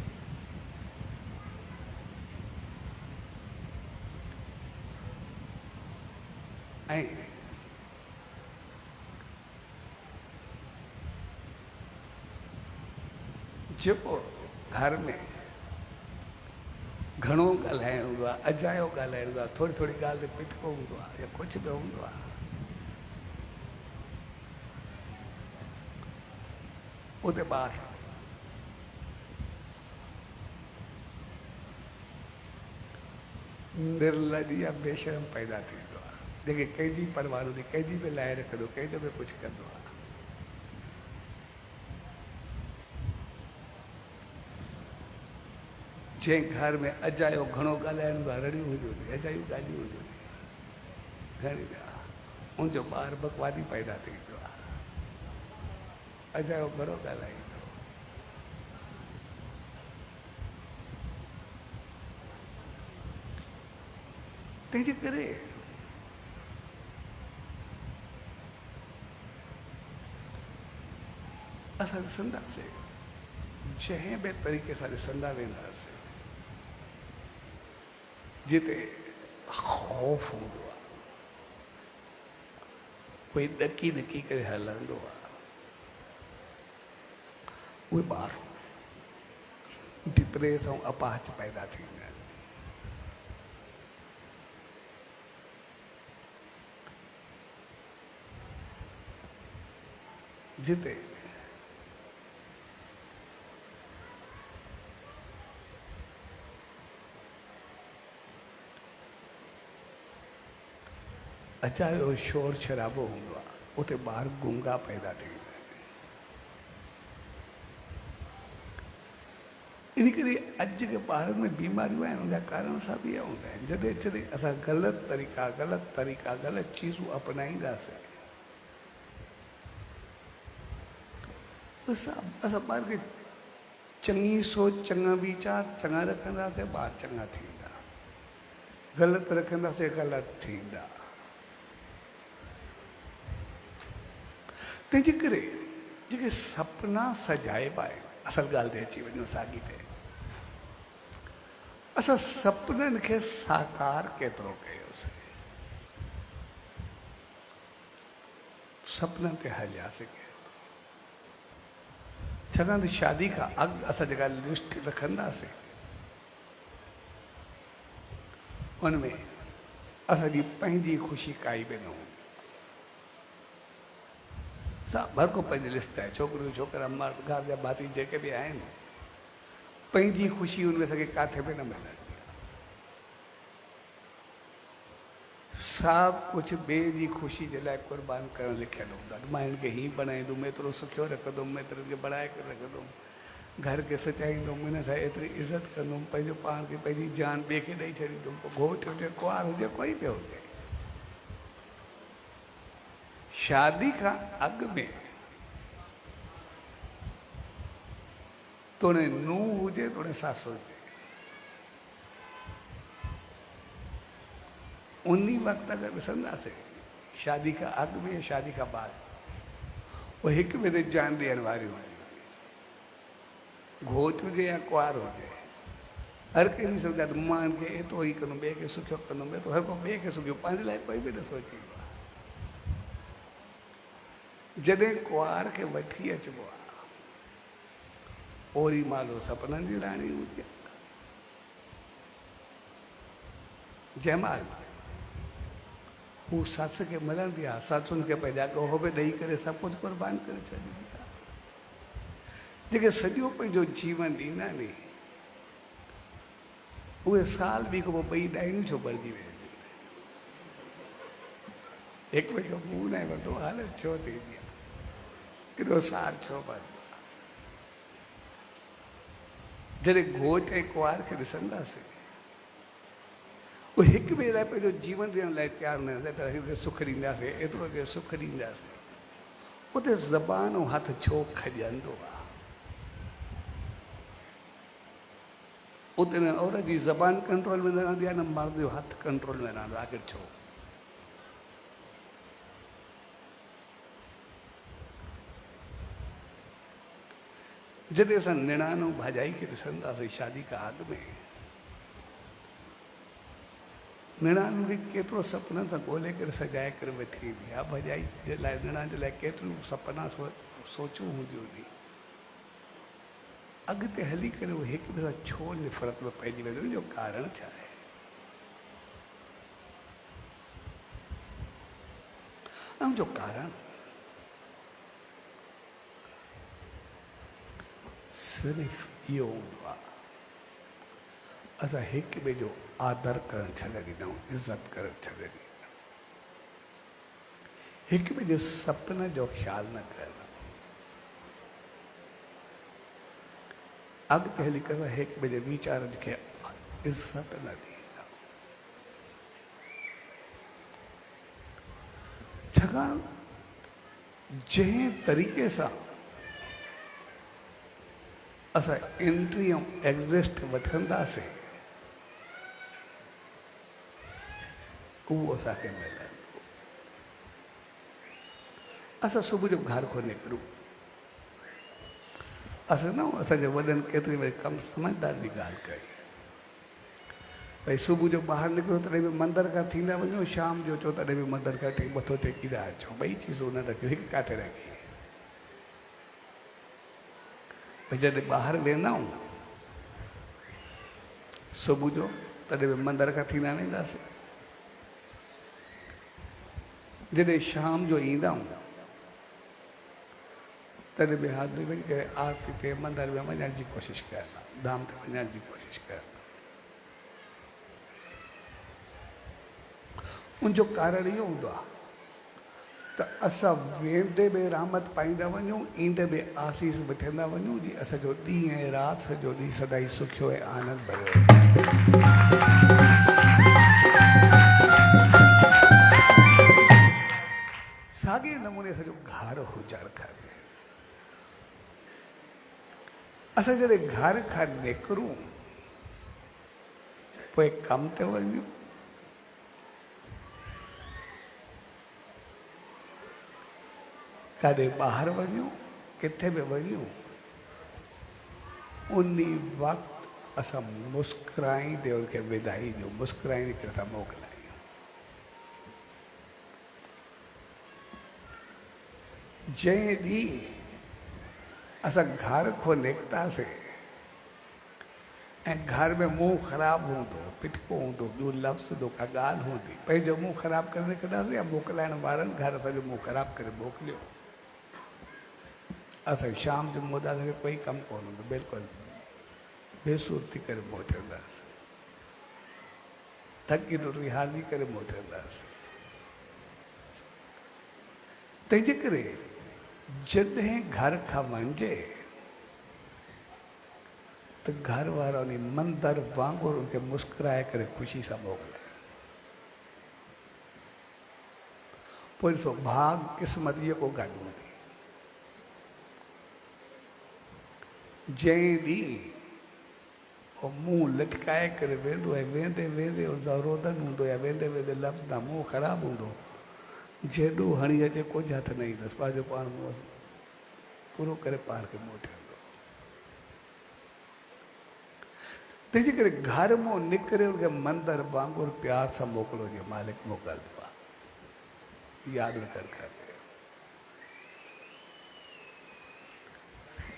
S3: ऐं जेको घर में घणो ॻाल्हाइणो हूंदो आहे, अजायो ॻाल्हाइणो हूंदो आहे, थोरी थोरी ॻाल्हि ते पिटको हूंदो आहे या कुझु बि हूंदो आहे, उते ॿार निर्लज या बेशरम पैदा थींदो आहे, जेके कंहिंजी परवाह हूंदी, कंहिंजी बि लाइ रखंदो, कंहिंजो बि कुझु कंदो आहे। जंहिं घर में अजायो घणो ॻाल्हाइणो हूंदो आहे, रड़ियूं हुजूं, अजायूं ॻाल्हियूं हुजूं, घणी उनजो ॿार बकवादी पैदा थींदो आहे, अजायो घणो ॻाल्हाईंदो। तंहिंजे करे असां ॾिसंदासीं, जंहिं बि तरीक़े सां ॾिसंदा वेंदासीं, जिते ख़ौफ़ हूंदो आहे, कोई ॾकी ॾकी करे हलंदो आहे, उहे ॿार डिप्रेस ऐं अपाहज पैदा थींदा आहिनि। जिते अचायो शोर शराबो हूंदो आहे, उते ॿार गुंगा पैदा थींदा आहिनि। इन करे अॼु जे ॿारनि में बीमारियूं आहिनि, उनजा कारण सभु इहे हूंदा आहिनि। जॾहिं जॾहिं असां ग़लति तरीक़ा ग़लति चीज़ूं अपनाईंदासीं, असां ॿार खे चङी सोच, चङा वीचार, चङा रखंदासीं, ॿार चङा थींदा, ग़लति रखंदासीं, ग़लति थींदा। तंहिंजे करे जेके सपना सजाइबा आहिनि, असल ॻाल्हि ते अची वञो साॻी ते, असां सपननि खे साकार केतिरो कयोसीं, सपननि ते हलियासीं केतिरो। छाकाणि त शादी खां अॻु असां जेका लिस्ट रखंदासीं, उनमें असांजी पंहिंजी ख़ुशी काई बि न हूंदी। हर को पंहिंजी लिस्ट आहे, छोकिरियूं छोकिरा मर्द घर जा भाती जेके बि आहिनि, पंहिंजी ख़ुशी उनमें असांखे किथे बि न मिलंदी। सभु कुझु ॿिए जी ख़ुशी जे लाइ क़ुर्बान करणु लिखियलु हूंदो आहे। मां हिनखे हीअं बणाईंदुमि, एतिरो सुठो रखंदुमि, एतिरे खे बढ़ाए करे रखंदुमि, घर खे सचाईंदुमि, हिन सां एतिरी इज़त कंदुमि, पंहिंजो पाण खे, पंहिंजी जान ॿिए खे ॾेई छॾींदुमि, पोइ घोटु हुजे, कुंवार हुजे, कोई बि हुजे। शादी खां अॻु में तोड़े नूंहुं हुजे, तोड़े ससु हुजे, उन वक़्तु अगरि ॾिसंदासीं, शादी खां अॻु में, शादी खां बाद, उहे हिक ॿिए ते जान ॾियण वारियूं हुयूं, घोटु हुजे या कुंवार हुजे, हर कंहिंजी सम्झा त मां हिनखे एतिरो ई कंदुमि, ॿिए खे सुठो कंदुमि, एतिरो हर को ॿिए खे सुठो, पंहिंजे लाइ कोई बि न सोचींदो आहे। जॾहिं कुंवार खे वठी अचिबो आहे, ओड़ी मालो सपननि जी राणी हुजे, जंहिंमहिल हू ससु खे मिलंदी आहे, ससु हुनखे पंहिंजा ॻोह बि ॾेई करे सभु कुझु क़ुर्बान करे छॾींदी आहे। जेके सॼो पंहिंजो जीवन ॾींदा आहिनि, उहे साल ॿी खां पोइ ॿई ॾाइणियूं छो भरिजी वेंदियूं, हिकु ॿिए जो मुंहुं न वठो, हालत छो थींदी आहे, एॾो सार छो भरिजो आहे। जॾहिं घोटु ऐं कुंवार खे ॾिसंदासीं, उहे हिकु ॿिए लाइ पंहिंजो जीवन ॾियण लाइ तयारु न हूंदा, त हिनखे सुख ॾींदासीं, एतिरो खे सुख ॾींदासीं, उते ज़बान ऐं हथु छो खॼंदो आहे। उते न औरत जी ज़बान कंट्रोल में न रहंदी आहे, न मर्द जो हथु कंट्रोल में रहंदो आहे। आख़िर छो? जॾहिं असां निणानूं भाॼाई खे ॾिसंदासीं शादी खां अॻु में, निणान बि केतिरो सपननि सां ॻोल्हे करे सजाए करे वेठी ईंदी आहे। भॼाई जे लाइ निणान जे लाइ केतिरियूं सपना सोचियूं हूंदियूं हुई। अॻिते हली करे उहे हिक ॿिए सां छो निफ़रत में पइजी वेंदियूं, उन जो कारण छा आहे? उन जो कारण सिर्फ़ु इहो हूंदो आहे, असां हिक ॿिए जो आदर करणु छॾे ॾींदा आहियूं, इज़त करणु छॾे ॾींदा आहियूं, हिक ॿिए जे सपने जो ख़्यालु न कंदा। अॻिते हली करे हिक ॿिए जे वीचारनि खे इज़त न ॾींदा। छाकाणि जंहिं तरीक़े सां असां एंट्री ऐं एग्ज़िस्ट वठंदासीं उहो असांखे मिलंदो। असां सुबुह जो घर खां निकिरूं, असां न असांजे वॾनि केतिरी वरी कमु समझदारी जी ॻाल्हि कई, भई सुबुह जो ॿाहिरि निकिरो तॾहिं बि मंदर खां थींदा वञो, शाम जो अचो तॾहिं बि मंदर खां मथो टेकींदा अचो, ॿई चीज़ूं न रखियूं, हिकु किथे रखी। भई जॾहिं ॿाहिरि वेंदा आहियूं सुबुह जो तॾहिं बि मंदर खां थींदा वेंदासीं, जॾहिं शाम जो ईंदा आहियूं तॾहिं बि हथ धोई वञी करे आरती ते मंदर में वञण जी कोशिशि करणु, धाम ते वञण जी कोशिशि करणु। उनजो कारण इहो हूंदो आहे त असां वेंदे बि रहमत पाईंदा वञूं, ईंदे बि आसीस वठंदा वञूं, जी असांजो ॾींहुं ऐं राति सॼो ॾींहुं सदाई सुखियो ऐं आनंद भरियो। साॻे नमूने सॼो घर हुजणु खपे। असां जॾहिं घर खां निकिरूं पोइ कम ते वञूं, काॾे ॿाहिरि वञूं, किथे बि वञूं, उन वक़्तु असां मुस्कुराईंदे उनखे विदाई ॾियूं, मुस्कुराईंदे करे असां मोकिलायूं। जंहिं ॾींहुं असां घर खां निकितासीं ऐं घर में मुंहुं ख़राबु हूंदो, पिटको हूंदो, ॿियो लफ़्ज़ हूंदो, का ॻाल्हि हूंदी, पंहिंजो मुंहुं ख़राबु करे निकिरंदासीं या मोकिलाइण वारनि घर असांजो मुंहुं ख़राबु करे मोकिलियो। असां शाम जो मोटासीं कोई कमु कोन हूंदो, बिल्कुलु बेसूरती करे मोटंदासीं, थकी टुटी हारजी करे मोटंदासीं। तंहिंजे करे जॾहिं घर खां वञिजे त घर वारा उन मंदर वांगुरु उनखे मुस्कुराए करे ख़ुशी सां मोकिलाए। पोइ ॾिसो भाग क़िस्मत जेको गॾु हूंदी, जंहिं ॾींहुं मुंहुं लटकाए करे वेंदो ऐं वेंदे वेंदे उनसां रोदन हूंदो या वेंदे वेंदे लफ़्ज़ सां मुंहुं ख़राबु हूंदो, जेॾो हणी अचे कुझु हथ न ईंदुसि, पंहिंजो पाण पूरो करे पाण खे मोटंदो। तंहिंजे करे घर मां निकिरे उनखे मंदर वांगुरु प्यार सां मोकिलो, जीअं मालिक मोकिलंदो आहे, यादि रखणु खपे।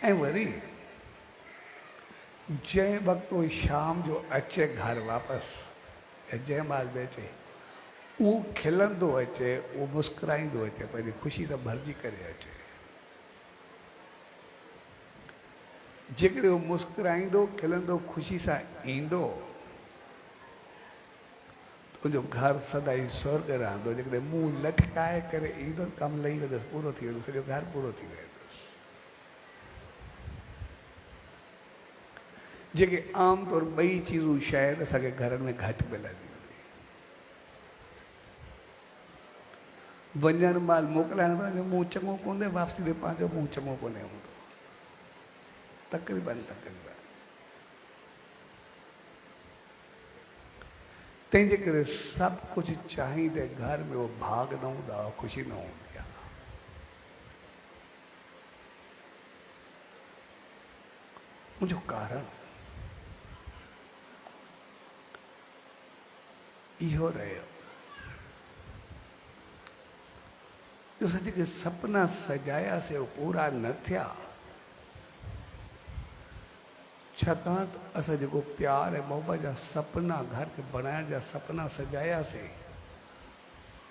S3: ऐं वरी जंहिं वक़्तु उहो शाम जो अचे घर वापसि, ऐं जंहिं महिल बि अचे उहो खिलंदो अचे, उहो मुस्कुराईंदो अचे, पंहिंजी ख़ुशी सां भरिजी करे अचे। जेकॾहिं उहो मुस्कुराईंदो, खिलंदो, ख़ुशी सां ईंदो, तुंहिंजो घर सदाई स्वर्ग रहंदो। जेकॾहिं मुंहुं लटकाए करे ईंदो, कमु लही वेंदुसि, पूरो थी वेंदो, सॼो घर पूरो थी वेंदुसि। जेके आमतौर ॿई चीज़ूं शायदि असांखे घरनि में घटि मिलंदियूं, वञण महिल मोकिलाइण महिल मुंहुं चङो कोन्हे, वापसी ते पंहिंजो मुंहुं चङो कोन्हे हूंदो, तक़रीबन। तंहिंजे करे सभु कुझु चाहींदे घर में उहो भाग न हूंदा, ख़ुशी न हूंदी आहे। उनजो कारण इहो रहियो जो असां जेके सपना सजायासीं उहे पूरा न थिया, छाकाणि त असां जेको प्यार ऐं मोहबत जा सपना घर खे बणाइण जा सपना सजायासीं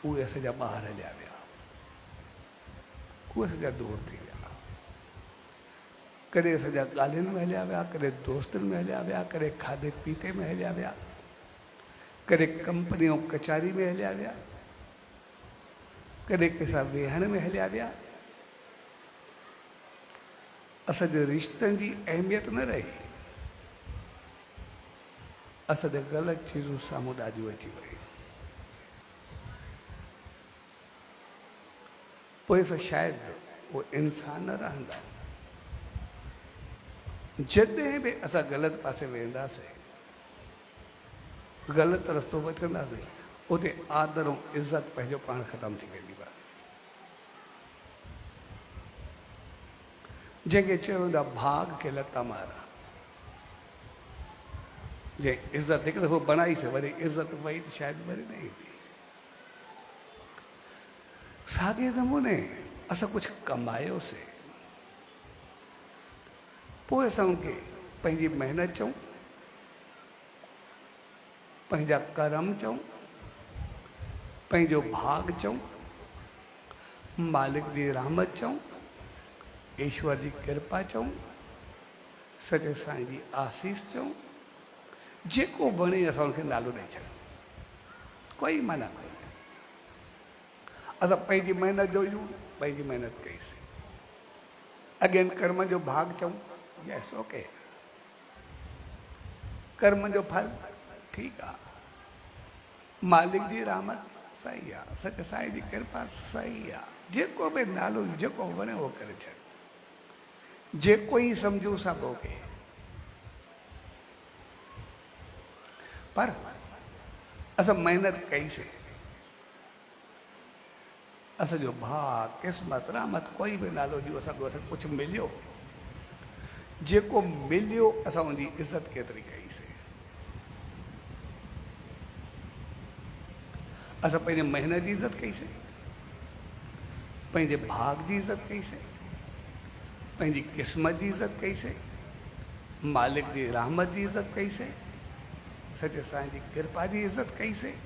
S3: उहे असांजा ॿार हलिया विया, उहे असांजा दूर थी विया। कॾहिं असांजा ॻाल्हियुनि में हलिया विया, कॾहिं दोस्तनि में हलिया विया, कॾहिं खाधे पीते में हलिया विया, कॾहिं कंपनी ऐं कचहरी में हलिया विया, कॾहिं कंहिंसां वेहण में हलिया विया। असांजे रिश्तनि जी अहमियत न रही, असांजे ग़लति चीज़ूं साम्हूं ॾाढियूं अची वयूं। पोइ असां शायदि उहो इंसान न रहंदा। जॾहिं बि असां ग़लति पासे वेंदासीं, ग़लति रस्तो वठंदासीं, उते आदर ऐं इज़त पंहिंजो पाण ख़तमु थी वेंदी आहे। जंहिंखे चयो वेंदो आहे भाग के लता मारा, जे इज़त हिकु दफ़ो बनाईसीं वरी इज़त वई त शायदि वरी न ईंदी। साॻे नमूने असां कुझु कमायोसीं, पोइ असां उनखे पंहिंजी महिनत चऊं, पंहिंजा कर्म चऊं, पंहिंजो भाग चऊं, मालिक जी रहमत चऊं, ईश्वर जी कृपा चऊं, सचे साईं जी आसीस चऊं, जेको वणे असां उनखे नालो ॾेई छॾूं, कोई मना कोन्हे। असां पंहिंजी महिनत जो यूं पंहिंजी महिनत कईसीं, अॻियनि कर्म जो भाग चऊं, यस ओके, कर्म जो फल ठीकु आहे, मालिक जी रहमत सही आहे, सच साईं जी कृपा सही आहे, जेको बि नालो जेको वणे उहो करे छॾ, जेको ई सम्झूं सभु ओके। पर असां महिनत कईसीं, असांजो भाउ क़िस्मत रहमत कोई बि नालो ॾियो असांखे कुझु मिलियो, जेको मिलियो असां उनजी इज़त केतिरी कईसीं। असां पंहिंजे महिनत जी इज़त कईसीं, पंहिंजे भाग जी इज़त कईसीं, पंहिंजी क़िस्मत जी इज़त कईसीं, मालिक जी रहमत जी इज़त कईसीं, सचे साईं जी कृपा जी इज़त कईसीं।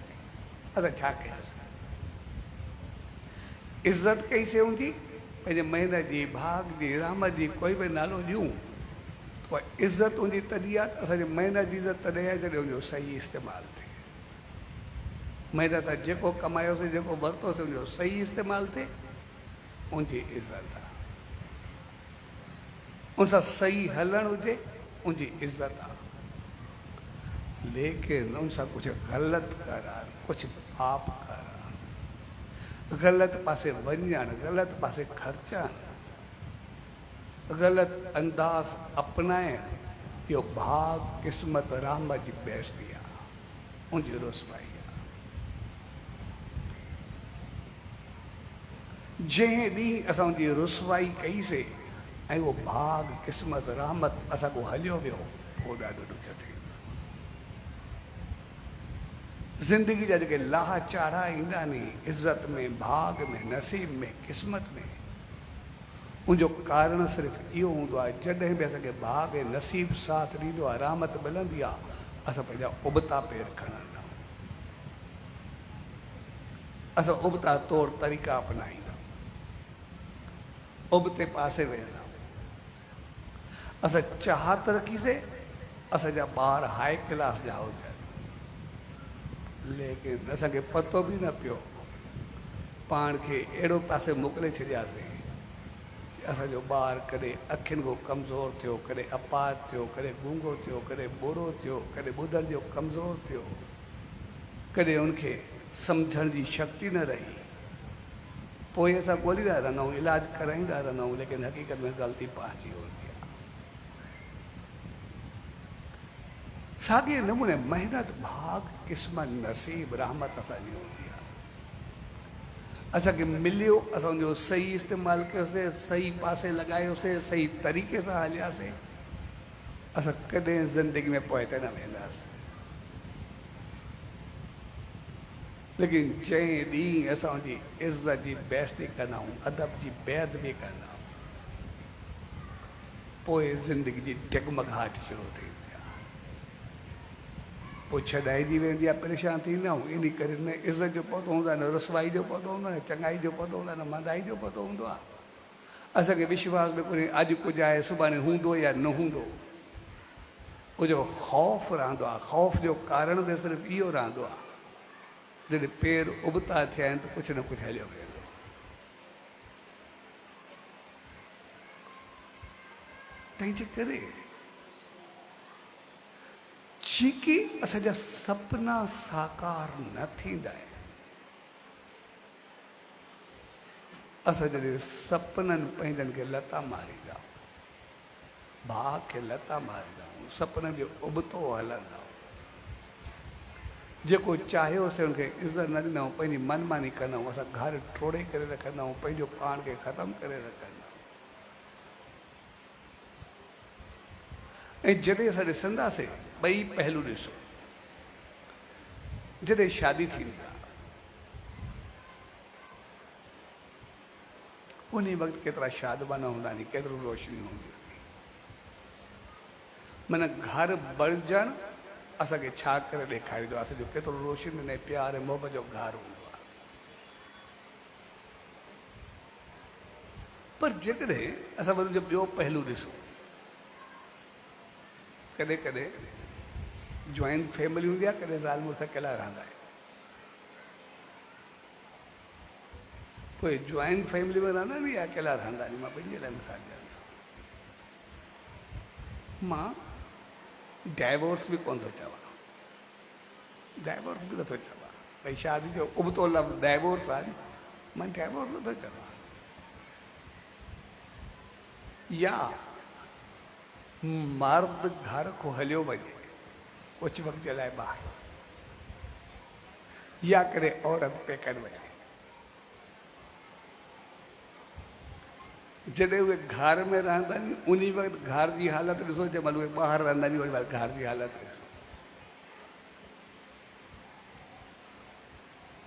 S3: असां छा कयोसीं? इज़त कईसीं उनजी, पंहिंजे महिनत जी, भाग जी, रहमत जी, कोई बि नालो ॾियूं उहा इज़त उनजी तॾहिं आहे, असांजी महिनत जी इज़त तॾहिं आहे जॾहिं उनजो सही इस्तेमालु थिए। महिनत सां जेको कमायोसीं, जेको वरितोसीं, उनजो सही इस्तेमालु थिए, उनजी इज़त आहे। उनसां सही हलणु हुजे, उनजी इज़त आहे। लेकिन उनसां कुझु ग़लति करणु, कुझु पाप करणु, ग़लति पासे वञणु, ग़लति पासे ख़र्चणु, ग़लति अंदाज़ अपनाइणु, इहो भाग क़िस्मत रहमत जी बेइज़ती आहे, उनजी रुसवाई आहे। जंहिं ॾींहुं असां उनजी रुसवाई कईसीं ऐं उहो भाग क़िस्मत रहमत असांखो हलियो वियो, उहो ॾाढो ॾुखियो थी वियो। ज़िंदगी जा जेके लाह चाढ़ा ईंदा नी, इज़त में, भाग में, नसीब में, क़िस्मत में, उनजो कारण सिर्फ़ु इहो हूंदो आहे, जॾहिं बि असांखे भाग ऐं नसीब साथ ॾींदो आहे, रहमत मिलंदी आहे, असां पंहिंजा उबता पेर खणंदा, असां उबता तौर तरीक़ा अपनाईंदा, उबते पासे वेंदा। असां चाहत रखीसीं असांजा ॿार हाई क्लास जा हुजनि, लेकिन असांखे पतो बि न पियो, पाण खे अहिड़ो पासे मोकिले छॾियासीं कि असांजो ॿारु कॾहिं अखियुनि खां कमज़ोर थियो, कॾहिं अपात थियो, कॾहिं गूंगो थियो, कॾहिं ॿोरो थियो, कॾहिं ॿुधण जो कमज़ोर थियो, कॾहिं उनखे सम्झण जी शक्ति न रही। पोइ असां ॻोल्हींदा रहंदा आहियूं, इलाजु कराईंदा रहंदा आहियूं, लेकिन हक़ीक़त में ग़लती पंहिंजी हूंदी आहे। साॻे नमूने महिनत, भाग, क़िस्मत, नसीब, रहमत असांजी हूंदी आहे। असांखे मिलियो, असां उनजो सही इस्तेमालु कयोसीं, सही पासे लॻायोसीं, सही तरीक़े सां हलियासीं, असां कॾहिं ज़िंदगी में पोइ ते न वेंदासीं। लेकिन जंहिं ॾींहुं असां उनजी इज़त जी बेइज़ती कंदा आहियूं, अदब जी बेअदबी कंदा आहियूं, पोइ ज़िंदगी जी डगमगाहट शुरू थींदी आहे। पोइ छॾाइजी वेंदी आहे, परेशान थींदा आहियूं। इन करे न इज़त जो पतो हूंदो आहे, न रुसवाई जो पतो हूंदो आहे, न चङाई जो पतो हूंदो आहे, न मंदाई जो पतो हूंदो आहे। असांखे विश्वास में कोन्हे अॼु कुझु आहे सुभाणे हूंदो या न हूंदो। उहो ख़ौफ़ रहंदो आहे। ख़ौफ़ जो कारण त सिर्फ़ु इहो रहंदो आहे, जॾहिं पेर उबता थिया आहिनि त कुझु न कुझु हलियो वेंदो। तंहिंजे करे जेके असांजा सपना साकार न थींदा आहिनि, असां जॾहिं सपननि पंहिंजनि खे लता मारींदा आहियूं, भाउ खे लता मारींदा आहियूं, सपननि जो उबतो हलंदा आहियूं, जेको चाहियोसीं हुनखे इज़त न ॾींदा आहियूं, पंहिंजी मनमानी कंदा आहियूं, असां घर टोड़े करे रखंदा आहियूं, पंहिंजो पाण खे ख़तमु करे रखंदा आहियूं। ऐं जॾहिं असां ॾिसंदासीं ॿई पहलू ॾिसो, जॾहिं शादी थींदी आहे उन वक़्तु केतिरा शादबाना हूंदा आहिनि, केतिरो रोशनी हूंदी हुई। माना घर बणजणु असांखे छा करे ॾेखारींदो आहे, असांजो केतिरो रोशनी ऐं प्यार ऐं मोहबत जो घर हूंदो आहे। पर जेकॾहिं असां वरी ॿियो पहलू ॾिसूं, कॾहिं कॾहिं जॉइंट फैमिली हूंदी आहे, कॾहिं ज़ाल मुड़ुस अकेला रहंदा आहिनि। पोइ जॉइंट फैमिली में रहंदा आहिनि या अकेला रहंदा आहिनि, मां ॿिन्ही लाइ मिसाल ॾियां थो। मां डाइवोर्स बि कोन थो चवां, डाइवोर्स बि नथो चवां, भई शादी जो उबतो लफ़्ज़ डाइवोर्स आहे, मां डाइवोर्स नथो चवां। या मर्द घर को हलियो वञे कुझु वक़्त जे लाइ ॿाहिरि, या कॾहिं औरत पेकनि वञे, जॾहिं उहे घर में रहंदा आहिनि उन वक़्तु घर जी हालत ॾिसो, जंहिं महिल उहे ॿाहिरि रहंदा आहिनि वरी घर जी हालत ॾिसो।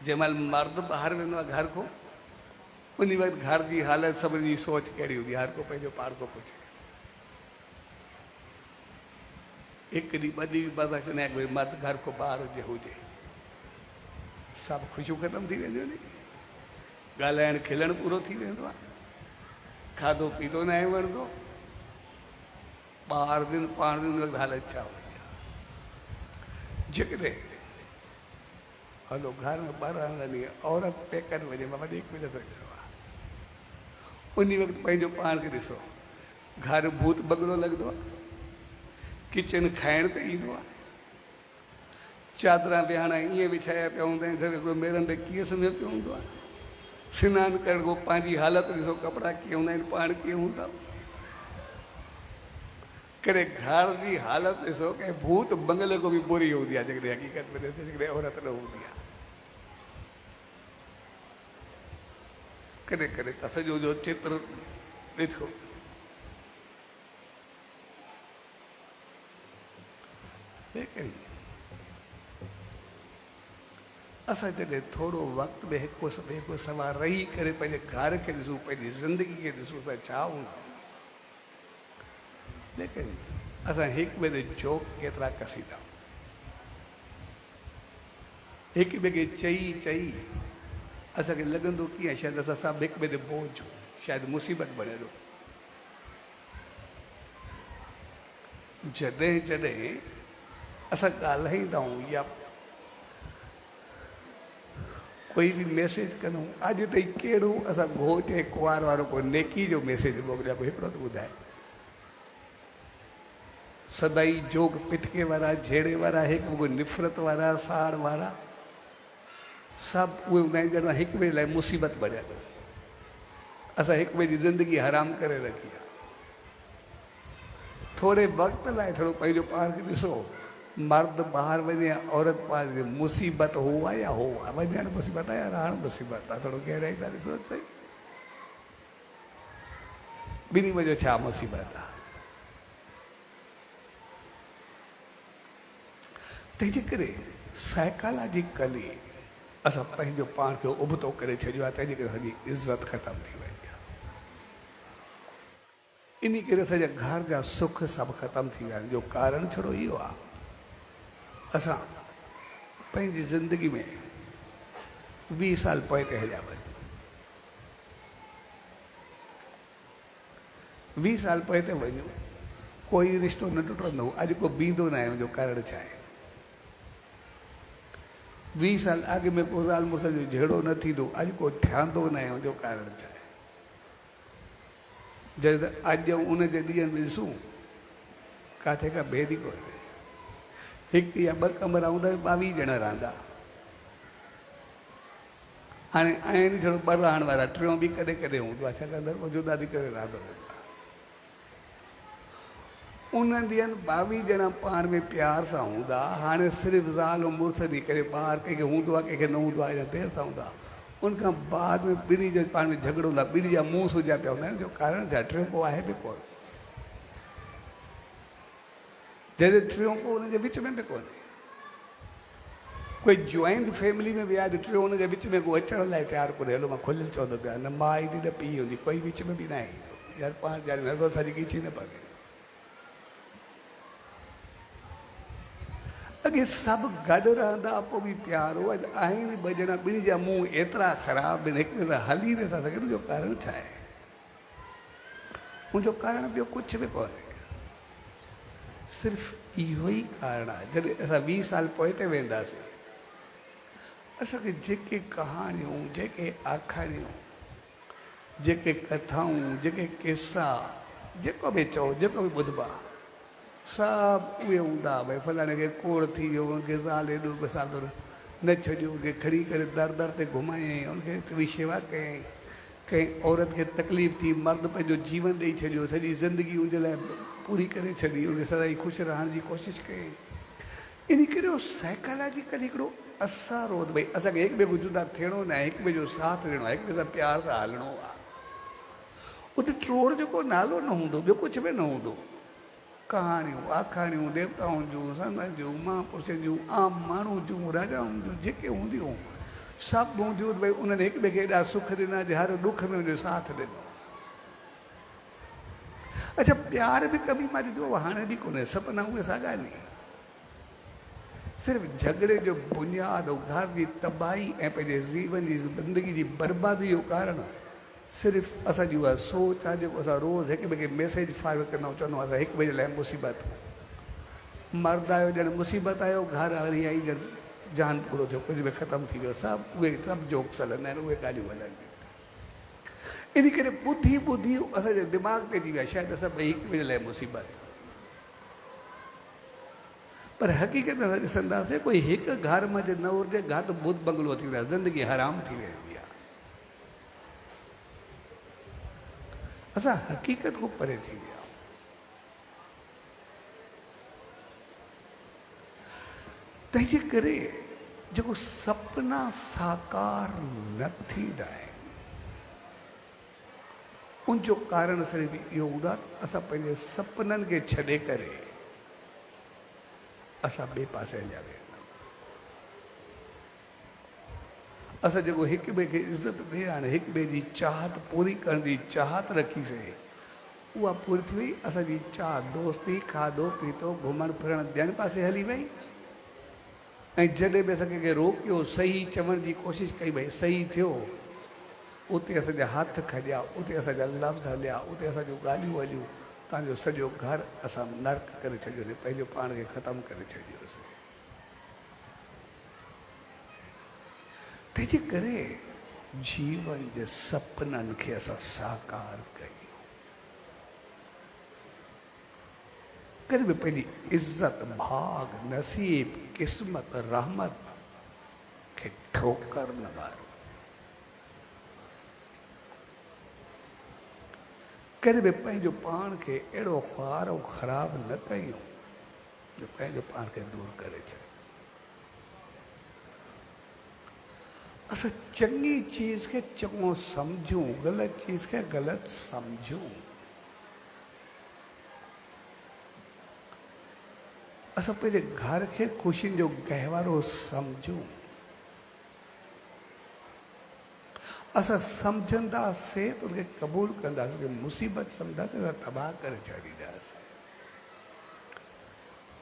S3: जंहिं महिल मर्द ॿाहिरि वेंदो आहे घर खां, उन वक़्तु घर जी हालत सभिनी जी सोच कहिड़ी हूंदी आहे, हर को पंहिंजो पाण को पुछे। हिकु ॾींहुं ॿ ॾींहुं बर्दाश्त न आहे, कोई मर्द घर को ॿाहिरि हुजे, सभु ख़ुशियूं ख़तमु थी वेंदियूं आहिनि, ॻाल्हाइणु खिलणु पूरो थी वेंदो आहे, खाधो पीतो न आहे वणंदो, ॿार दिन पाण दिन हालत छा हूंदी आहे। जेकॾहिं हलो घर में ॿार रहंदी औरत पेकनि वञे, मां वधीक बि नथो चवां, उन वक़्तु पंहिंजो पाण खे ॾिसो, घर भूत बंगलो लॻंदो आहे, किचन खाइण त ईंदो आहे, चादरां विहाणा ईअं विछाया पिया हूंदा आहिनि, हिकिड़ो मेरनि ते कीअं सुम्हियो पियो हूंदो आहे, सनानु करण खां पंहिंजी हालत ॾिसो, कपिड़ा कीअं हूंदा आहिनि, पाण कीअं हूंदा। कॾहिं घर जी हालत ॾिसो, कंहिं भूत बंगले खां बि बुरी हूंदी आहे, जेकॾहिं हक़ीक़त में ॾिसे, जेकॾहिं औरत न हूंदी आहे। कॾहिं कॾहिं त सॼो जो चित्र ॾिठो, लेकिन असां जॾहिं थोरो वक़्तु में हिकु सवाल रही करे पंहिंजे घर खे ॾिसूं, पंहिंजी ज़िंदगी खे ॾिसूं त छा हूंदो। लेकिन असां हिक ॿिए ते जोक केतिरा कसींदा, हिक ॿिए खे चई चई असांखे लॻंदो कीअं शायदि असां सभु हिक ॿिए ते बोझ, शायदि मुसीबत बणे थो। जॾहिं जॾहिं असां ॻाल्हाईंदा आहियूं या कोई बि मैसेज कंदा आहियूं, अॼु ताईं कहिड़ो असां घोट ऐं कुंवार वारो कोई नेकी जो मैसेज मोकिलिया, कोई हिकिड़ो त ॿुधाए। सदाई जोग पिटके वारा, झेड़े वारा, हिकु कोई निफ़रत वारा, साड़ वारा, सभु उहे हूंदा आहिनि ॼणा हिक ॿिए लाइ मुसीबत बणियल, असां हिक ॿिए जी ज़िंदगी हराम करे रखी आहे। थोरे वक़्त लाइ थोरो पंहिंजो पाण खे ॾिसो, मर्द ॿाहिरि वञे, औरत ॿाहिरि, मुसीबत हो आहे या हो आहे, वञणु मुसीबत आहे या रहणु मुसीबत आहे, थोरो गहराई सां ॾिसो सही, ॿिन्ही वजह छा मुसीबत आहे। तंहिंजे करे साइकोलॉजिकली असां पंहिंजो पाण खे उबतो करे छॾियो आहे, तंहिंजे करे असांजी इज़त ख़तमु थी वई आहे। इन करे असांजा घर जा सुख सभु ख़तमु थी विया आहिनि। जो कारण छड़ो इहो आहे, असां पंहिंजी ज़िंदगी में 20 साल पोइ ते हलिया वञूं। 20 साल पोइ ते वञूं, कोई रिश्तो न टुटंदो, अॼु को बीहंदो न आहे। जो कारण छा आहे? 20 साल आगे में को ज़ाल मुड़ुस जो जहिड़ो न थींदो, अॼु को थियंदो न आहे। जो कारण छा आहे? जॾहिं त अॼु उन जे ॾींहंनि में ॾिसूं, किथे का भेद ई कोन्हे। हिकु या ॿ कमरा हूंदा, 22 ॼणा रहंदा। हाणे आहिनि छड़ो 2 रहण वारा, 3 बि कॾहिं कॾहिं हूंदो आहे, छाकाणि त जुदा थी करे रहंदो हूंदो आहे। उन्हनि ॾींहंनि 22 ॼणा पाण में प्यार सां हूंदा। हाणे सिर्फ़ु ज़ाल ऐं मुड़ुस थी करे ॿार कंहिंखे हूंदो आहे, कंहिंखे न हूंदो आहे, या देरि सां हूंदा। उनखां बाद में ॿिन्ही जो पाण में झगड़ो हूंदा, ॿिन्ही जा मुंहुं सुॼा पिया हूंदा आहिनि। जो कारण छा? टियों को आहे बि कोन। जॾहिं टियों को उनजे विच में बि कोन्हे। कोई जॉइंट फैमिली में विया, टियों उनजे विच में को अचण लाइ तयारु कोन्हे। हलो मां खुलियल चवंदो पिया, न मां ईंदी न पीउ हूंदी, कोई विच में बि न आहे। यार पाण ॼाणे नंढो असांजी खीची न पवे। अॻे सभु गॾु रहंदा, पोइ बि प्यार हो। अॼु आहिनि 2 ॼणा, ॿिन्ही जा मुंहुं एतिरा ख़राबु आहिनि, हिक ॿिए सां हली नथा सघनि। जो कारण छा आहे? उनजो कारण ॿियो कुझु बि कोन्हे, सिर्फ़ु इहो ई कारण आहे। जॾहिं असां 20 साल पोइ ते वेंदासीं, असांखे जेके कहाणियूं, जेके आखाणियूं, जेके कथाऊं, जेके किसा, जेको बि चओ, जेको बि ॿुधबो आहे, सभु उहे हूंदा। भई फलाणे खे कोड़ थी वियो, उनखे ज़ाल एॾो बसादुर न छॾियो, उनखे खणी करे दर दर ते घुमायईं, उनखे थोरी शेवा कयईं। कंहिं औरत खे तकलीफ़ थी, मर्द पंहिंजो जीवन ॾेई छॾियो, सॼी ज़िंदगी उनजे लाइ पूरी करे छॾी, उनखे सदाईं ख़ुशि रहण जी कोशिशि कई। इन करे उहो साइकोलॉजिकल हिकिड़ो असरु हो। भई असांखे हिक ॿिए खां जुदा थियणो न आहे, हिक ॿिए जो साथ ॾियणो आहे, हिक ॿिए सां प्यार सां हलणो आहे। उते ट्रोड़ जो को नालो न हूंदो, ॿियो कुझु बि न हूंदो। कहाणियूं, आखाणियूं, देवताउनि जूं, संतनि जूं, महापुरुषनि जूं, आम माण्हू जूं, राजाउनि जूं, जेके हूंदियूं सभु हूंदियूं। भई उन्हनि हिक ॿिए खे एॾा सुख ॾिना, जे हर दुख में उनजो साथ ॾिनो। अच्छा, प्यार बि कभी मां ॾिठो हाणे बि कोन्हे, सपना उहे साॻा नी। सिर्फ़ु झगड़े जो बुनियादु, घर जी तबाही ऐं पंहिंजे जीवन जी ज़िंदगी जी बर्बादी जो कारण सिर्फ़ु असांजी उहा सोच आहे, जेको असां रोज़ु हिक ॿिए खे मैसेज फॉरवर्ड कंदा आहियूं, चवंदा आहियूं हिक ॿिए जे लाइ मुसीबत। मर्द आयो ॼण मुसीबत आयो, घर वारी आई ॼण जान पूरो थियो, कुझु बि ख़तमु थी वियो। सभु उहे सभु जोक्स हलंदा आहिनि, उहे ॻाल्हियूं हलंदियूं। इन करे ॿुधी ॿुधी असांजे दिमाग़ ते थी विया शायदि असां ॿई हिक ॿिए जे लाइ मुसीबत। पर हक़ीक़त में असां ॾिसंदासीं, कोई हिकु घर में न हुजे, घर त भूत बंगलो थी वेंदो आहे, ज़िंदगी हराम थी वेंदी आहे। असां हक़ीक़त खां परे थी विया। तंहिंजे करे जेको सपना साकार न थींदा आहिनि, उनजो कारण सिर्फ़ु इहो हूंदो आहे, असां पंहिंजे सपननि खे छॾे करे असां ॿिए पासे हलिया वेंदा। असां जेको हिक ॿिए खे इज़त ॾे, हाणे हिक ॿिए जी चाहत पूरी करण जी चाहत रखीसीं, उहा पूरी थी वई। असांजी चाह दोस्ती, खाधो पीतो, घुमण फिरण ॿियनि पासे हली वई। ऐं जॾहिं बि असां कंहिंखे रोकियो, सही चवण जी कोशिशि कई, भई सही थियो, उते असांजा हथ खॼिया, उते असांजा लफ़्ज़ हलिया, उते असांजूं ॻाल्हियूं हलियूं। तव्हांजो सॼो घर असां नर्क करे छॾियोसीं, पंहिंजो पाण खे ख़तमु करे छॾियोसीं। तंहिंजे करे जीवन जे सपननि खे असां साकार कयूं। कॾहिं बि पंहिंजी इज़त, भाग, नसीब, क़िस्मत, रहमत खे ठोकर न मारो। कॾहिं बि पंहिंजो पाण खे अहिड़ो ख़्वार ऐं ख़राबु न कयूं जो पंहिंजो पाण खे दूरि करे छॾियो। असां चङी चीज़ खे चङो सम्झूं, ग़लति चीज़ खे ग़लति सम्झूं। असां पंहिंजे घर खे ख़ुशियुनि जो गहवारो सम्झूं। असां सम्झंदासीं त उनखे क़बूल कंदासीं, मुसीबत सम्झंदासीं असां तबाह करे छॾींदासीं।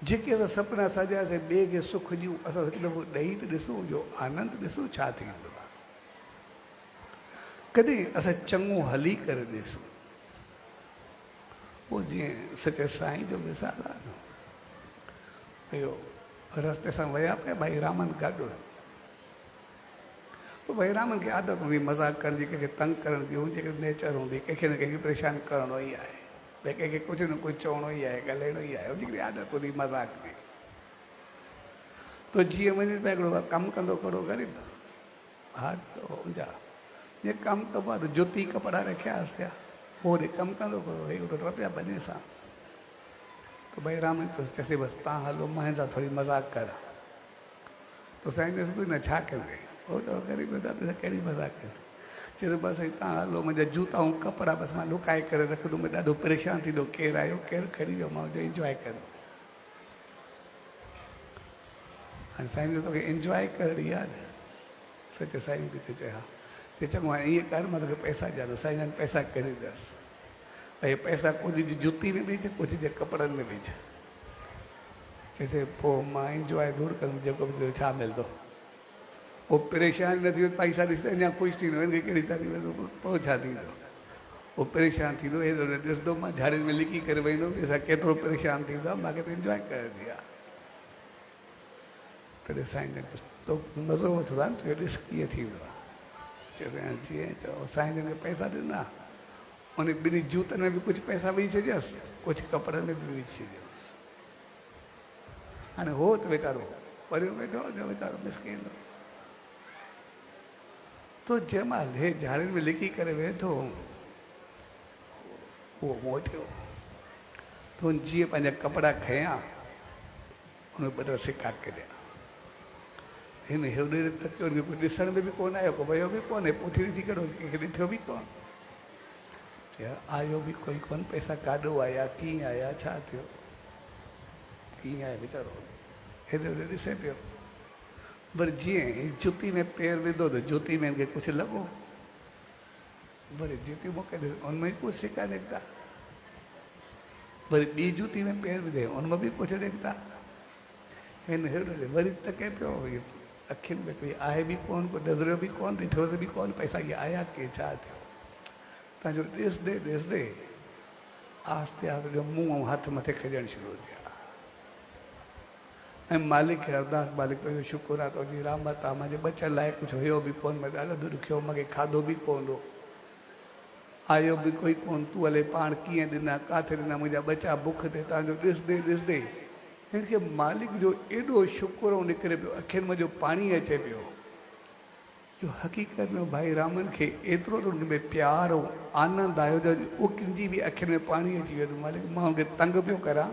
S3: जेके असां सपना साॼासीं ॿिए खे सुख ॾियूं, असां हिकु दफ़ो ॾेई त ॾिसूं, जो आनंद ॾिसूं छा थींदो आहे। कॾहिं असां चङो हली करे ॾिसूं, पोइ जीअं सचे साईं जो मिसाल आहे न, इहो रस्ते सां विया पिया भाई रामन गॾु, पोइ भाई रामन खे आदत हूंदी मज़ाक करण जी, कंहिंखे तंग करण जी, हुनजी हिकिड़ी नेचर हूंदी, कंहिंखे न कंहिंखे परेशान करिणो ई आहे, भई कंहिंखे कुझु न कुझु चवणो ई आहे, ॻाल्हाइणो ई आहे, हुनजी हिकिड़ी आदत हूंदी मज़ाक में। तो जीअं वञी पिया हिकिड़ो कमु कंदो कहिड़ो ग़रीब, हा हुनजा जीअं कमु कबो आहे त जुती कपिड़ा रखियासीं थिया, होॾे कमु कंदो कहिड़ो हिकिड़ो टपिया बने सां, तो भाई रामन चयोसि बसि तव्हां हलो, मां हिन सां थोरी मज़ाक कर। तो साईं चयोसि तूं न छा कंदे, हो चयो ग़रीब दादा कहिड़ी मज़ाक कर, चयोसि बसि साईं तव्हां हलो, मुंहिंजा जूता ऐं कपिड़ा बसि मां लुकाए करे रखंदुमि, ॾाढो परेशान थींदो, केरु आयो केरु खणी वियो, मां हुनजो इंजॉय कंदो। हाणे साईं जो तोखे इंजॉय करणी आहे न, सचो साईं बि चए हा, चए चङो हाणे ईअं कर, मां तोखे पैसा ॾियां, साईं जन पैसा करे ॾियसि, भई पैसा कुझु जी जुती में विझ, कुझु जे कपिड़नि में विझ, चइसि पोइ मां इंजॉय दूर कंदुमि, जेको बि छा मिलंदो, पोइ परेशान न थींदो, पैसा ॾिसंदे अञा ख़ुशि थींदो, हिनखे कहिड़ी तारीफ़ वेंदो, पोइ छा थींदो, पोइ परेशान थींदो, हेॾो न ॾिसंदो, मां झाड़ियुनि में लिकी करे वेंदुमि, ॾिसां केतिरो परेशान थींदो आहे, मूंखे त इंजॉय करणी आहे। तॾहिं साईं जन चयोसि तो मज़ो वठिणो आहे न, तुंहिंजो ॾिस कीअं थींदो आहे, चयोसि जीअं चयो। साईं जन खे पैसा ॾिना, उन ॿिन्ही जूतनि में बि कुझु पैसा विझी छॾियोसि, कुझु कपिड़नि में बि विझी छॾियोसि। हाणे हो त वीचारो परियो वेठो, जो वीचारो मिसकिन हो, तो जंहिं महिल हे झाड़ियुनि में लिकी करे वेठो, उहो मोटियो, तो जीअं पंहिंजा कपिड़ा खयां, उन ॿ टे सिका कढिया, हिन हेॾे तकियो, कोई ॾिसण में बि कोन आयो, को वियो बि कोन्हे, पुठी ॾिठी कहिड़ो, कंहिंखे ॾिठो बि कोन, आयो बि कोई कोन, पैसा काॾो आया, कीअं आया, छा थियो, कीअं आया, वीचारो हेॾे होॾे ॾिसे पियो। वरी जीअं जुती में पेर विधो त जुती में हिनखे कुझु लॻो, वरी जुती मोके ॾिस, उनमें कुझु सिका निकिता, वरी ॿी जुती में पेर विधे, उनमें बि कुझु निकिता, हिन हेॾो वरी तके पियो, अखियुनि में कोई आहे बि कोन, को नज़रियो बि कोन, ॾिठोसि बि कोन, पैसा इहे आया के छा थियो, तव्हांजो ॾिसंदे ॾिसंदे आहिस्ते आहिस्ते जो मुंहुं ऐं हथ मथे खॼणु शुरू थिया, ऐं मालिक खे अरदास, मालिक तुंहिंजो शुकुर आहे, तुंहिंजी रहमत आहे, मुंहिंजे बचनि लाइ कुझु हुयो बि कोन, मां ॾाढो ॾुखियो, मूंखे खाधो बि कोन हो, आयो बि कोई कोन, तूं हले पाण कीअं ॾिना, किथे ॾिना, मुंहिंजा बचा बुख ते, तव्हांजो ॾिसंदे ॾिसंदे हिनखे मालिक जो एॾो शुकुर निकिरे पियो, अखियुनि में जो पाणी अचे पियो, जो हक़ीक़त में भाई रामन खे एतिरो त हुन में प्यार ऐं आनंद आयो, जो उनजी बि अखियुनि में पाणी अची वियो, मालिक मां हुनखे तंग पियो करां,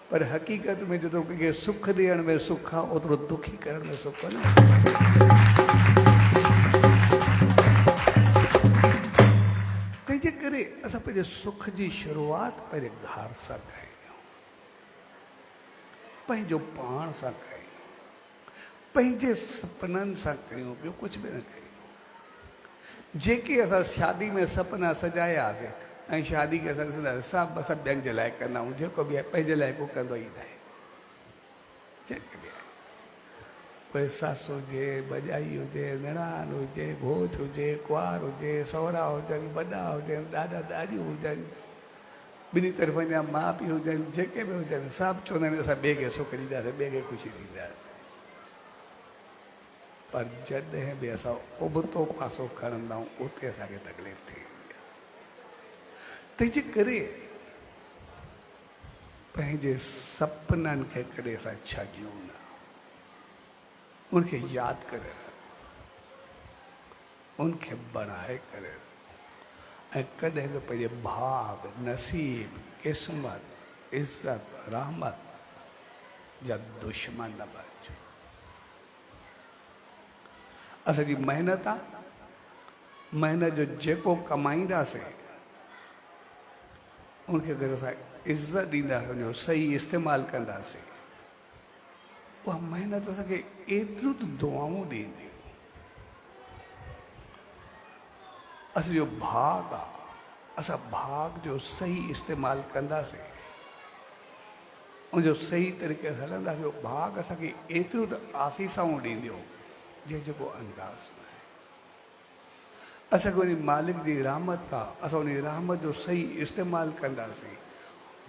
S3: पर हक़ीक़त में जो कंहिंखे सुख ॾियण में सुख आहे, ओतिरो दुखी करण में सुख न। तंहिंजे करे असां पंहिंजे सुख जी शुरूआति पंहिंजे घर सां कयूं, पंहिंजो पाण सां कयूं, पंहिंजे सपननि सां कयूं, ॿियो कुझु बि न कयूं। जेके असां शादी में सपना सजायासीं ऐं शादी खे असां ॾिसंदासीं, सभु असां ॿियनि जे लाइ कंदा आहियूं, जेको बि आहे पंहिंजे लाइ को कंदो ई न आहे, जेके बि आहे, कोई ससु हुजे, भॼाई हुजे, निणान हुजे, घोट हुजे, कुंवार हुजे, सहुरा हुजनि, वॾा हुजनि, ॾाॾा ॾाॾियूं हुजनि, ॿिन्ही तरफ़नि जा माउ पीउ हुजनि, जेके बि हुजनि, सभु चवंदा आहिनि असां ॿिए खे सुख ॾींदासीं, ॿिए खे ख़ुशी ॾींदासीं, पर जॾहिं बि असां उबतो पासो खणंदा आहियूं, उते असांखे तकलीफ़ थी वेंदी आहे। तंहिंजे करे पंहिंजे सपननि खे कॾहिं असां छॾियूं न, उनखे यादि करे उनखे बणाए करे, ऐं कॾहिं बि पंहिंजे भाग, नसीब, क़िस्मत, इज़त, रहमत जा दुश्मन न बणिजो। असांजी महिनत आहे, महिनत जो जेको कमाईंदासीं उनखे अगरि असां इज़त ॾींदासीं, उनजो सही इस्तेमालु कंदासीं, उहा महिनत असांखे एतिरियूं त दुआऊं ॾींदी। असो भाग आ असा भाग जो सही इस्तेमाल कंदासीं उनजो सही तरीक़े सां हलंदासीं भाग असांखे एतिरो त आसीसाऊं ॾींदो जंहिंजो को अंदाज़ न आहे असांखे उन मालिक जी रहमत आहे असां उन रहमत जो सही इस्तेमालु कंदासीं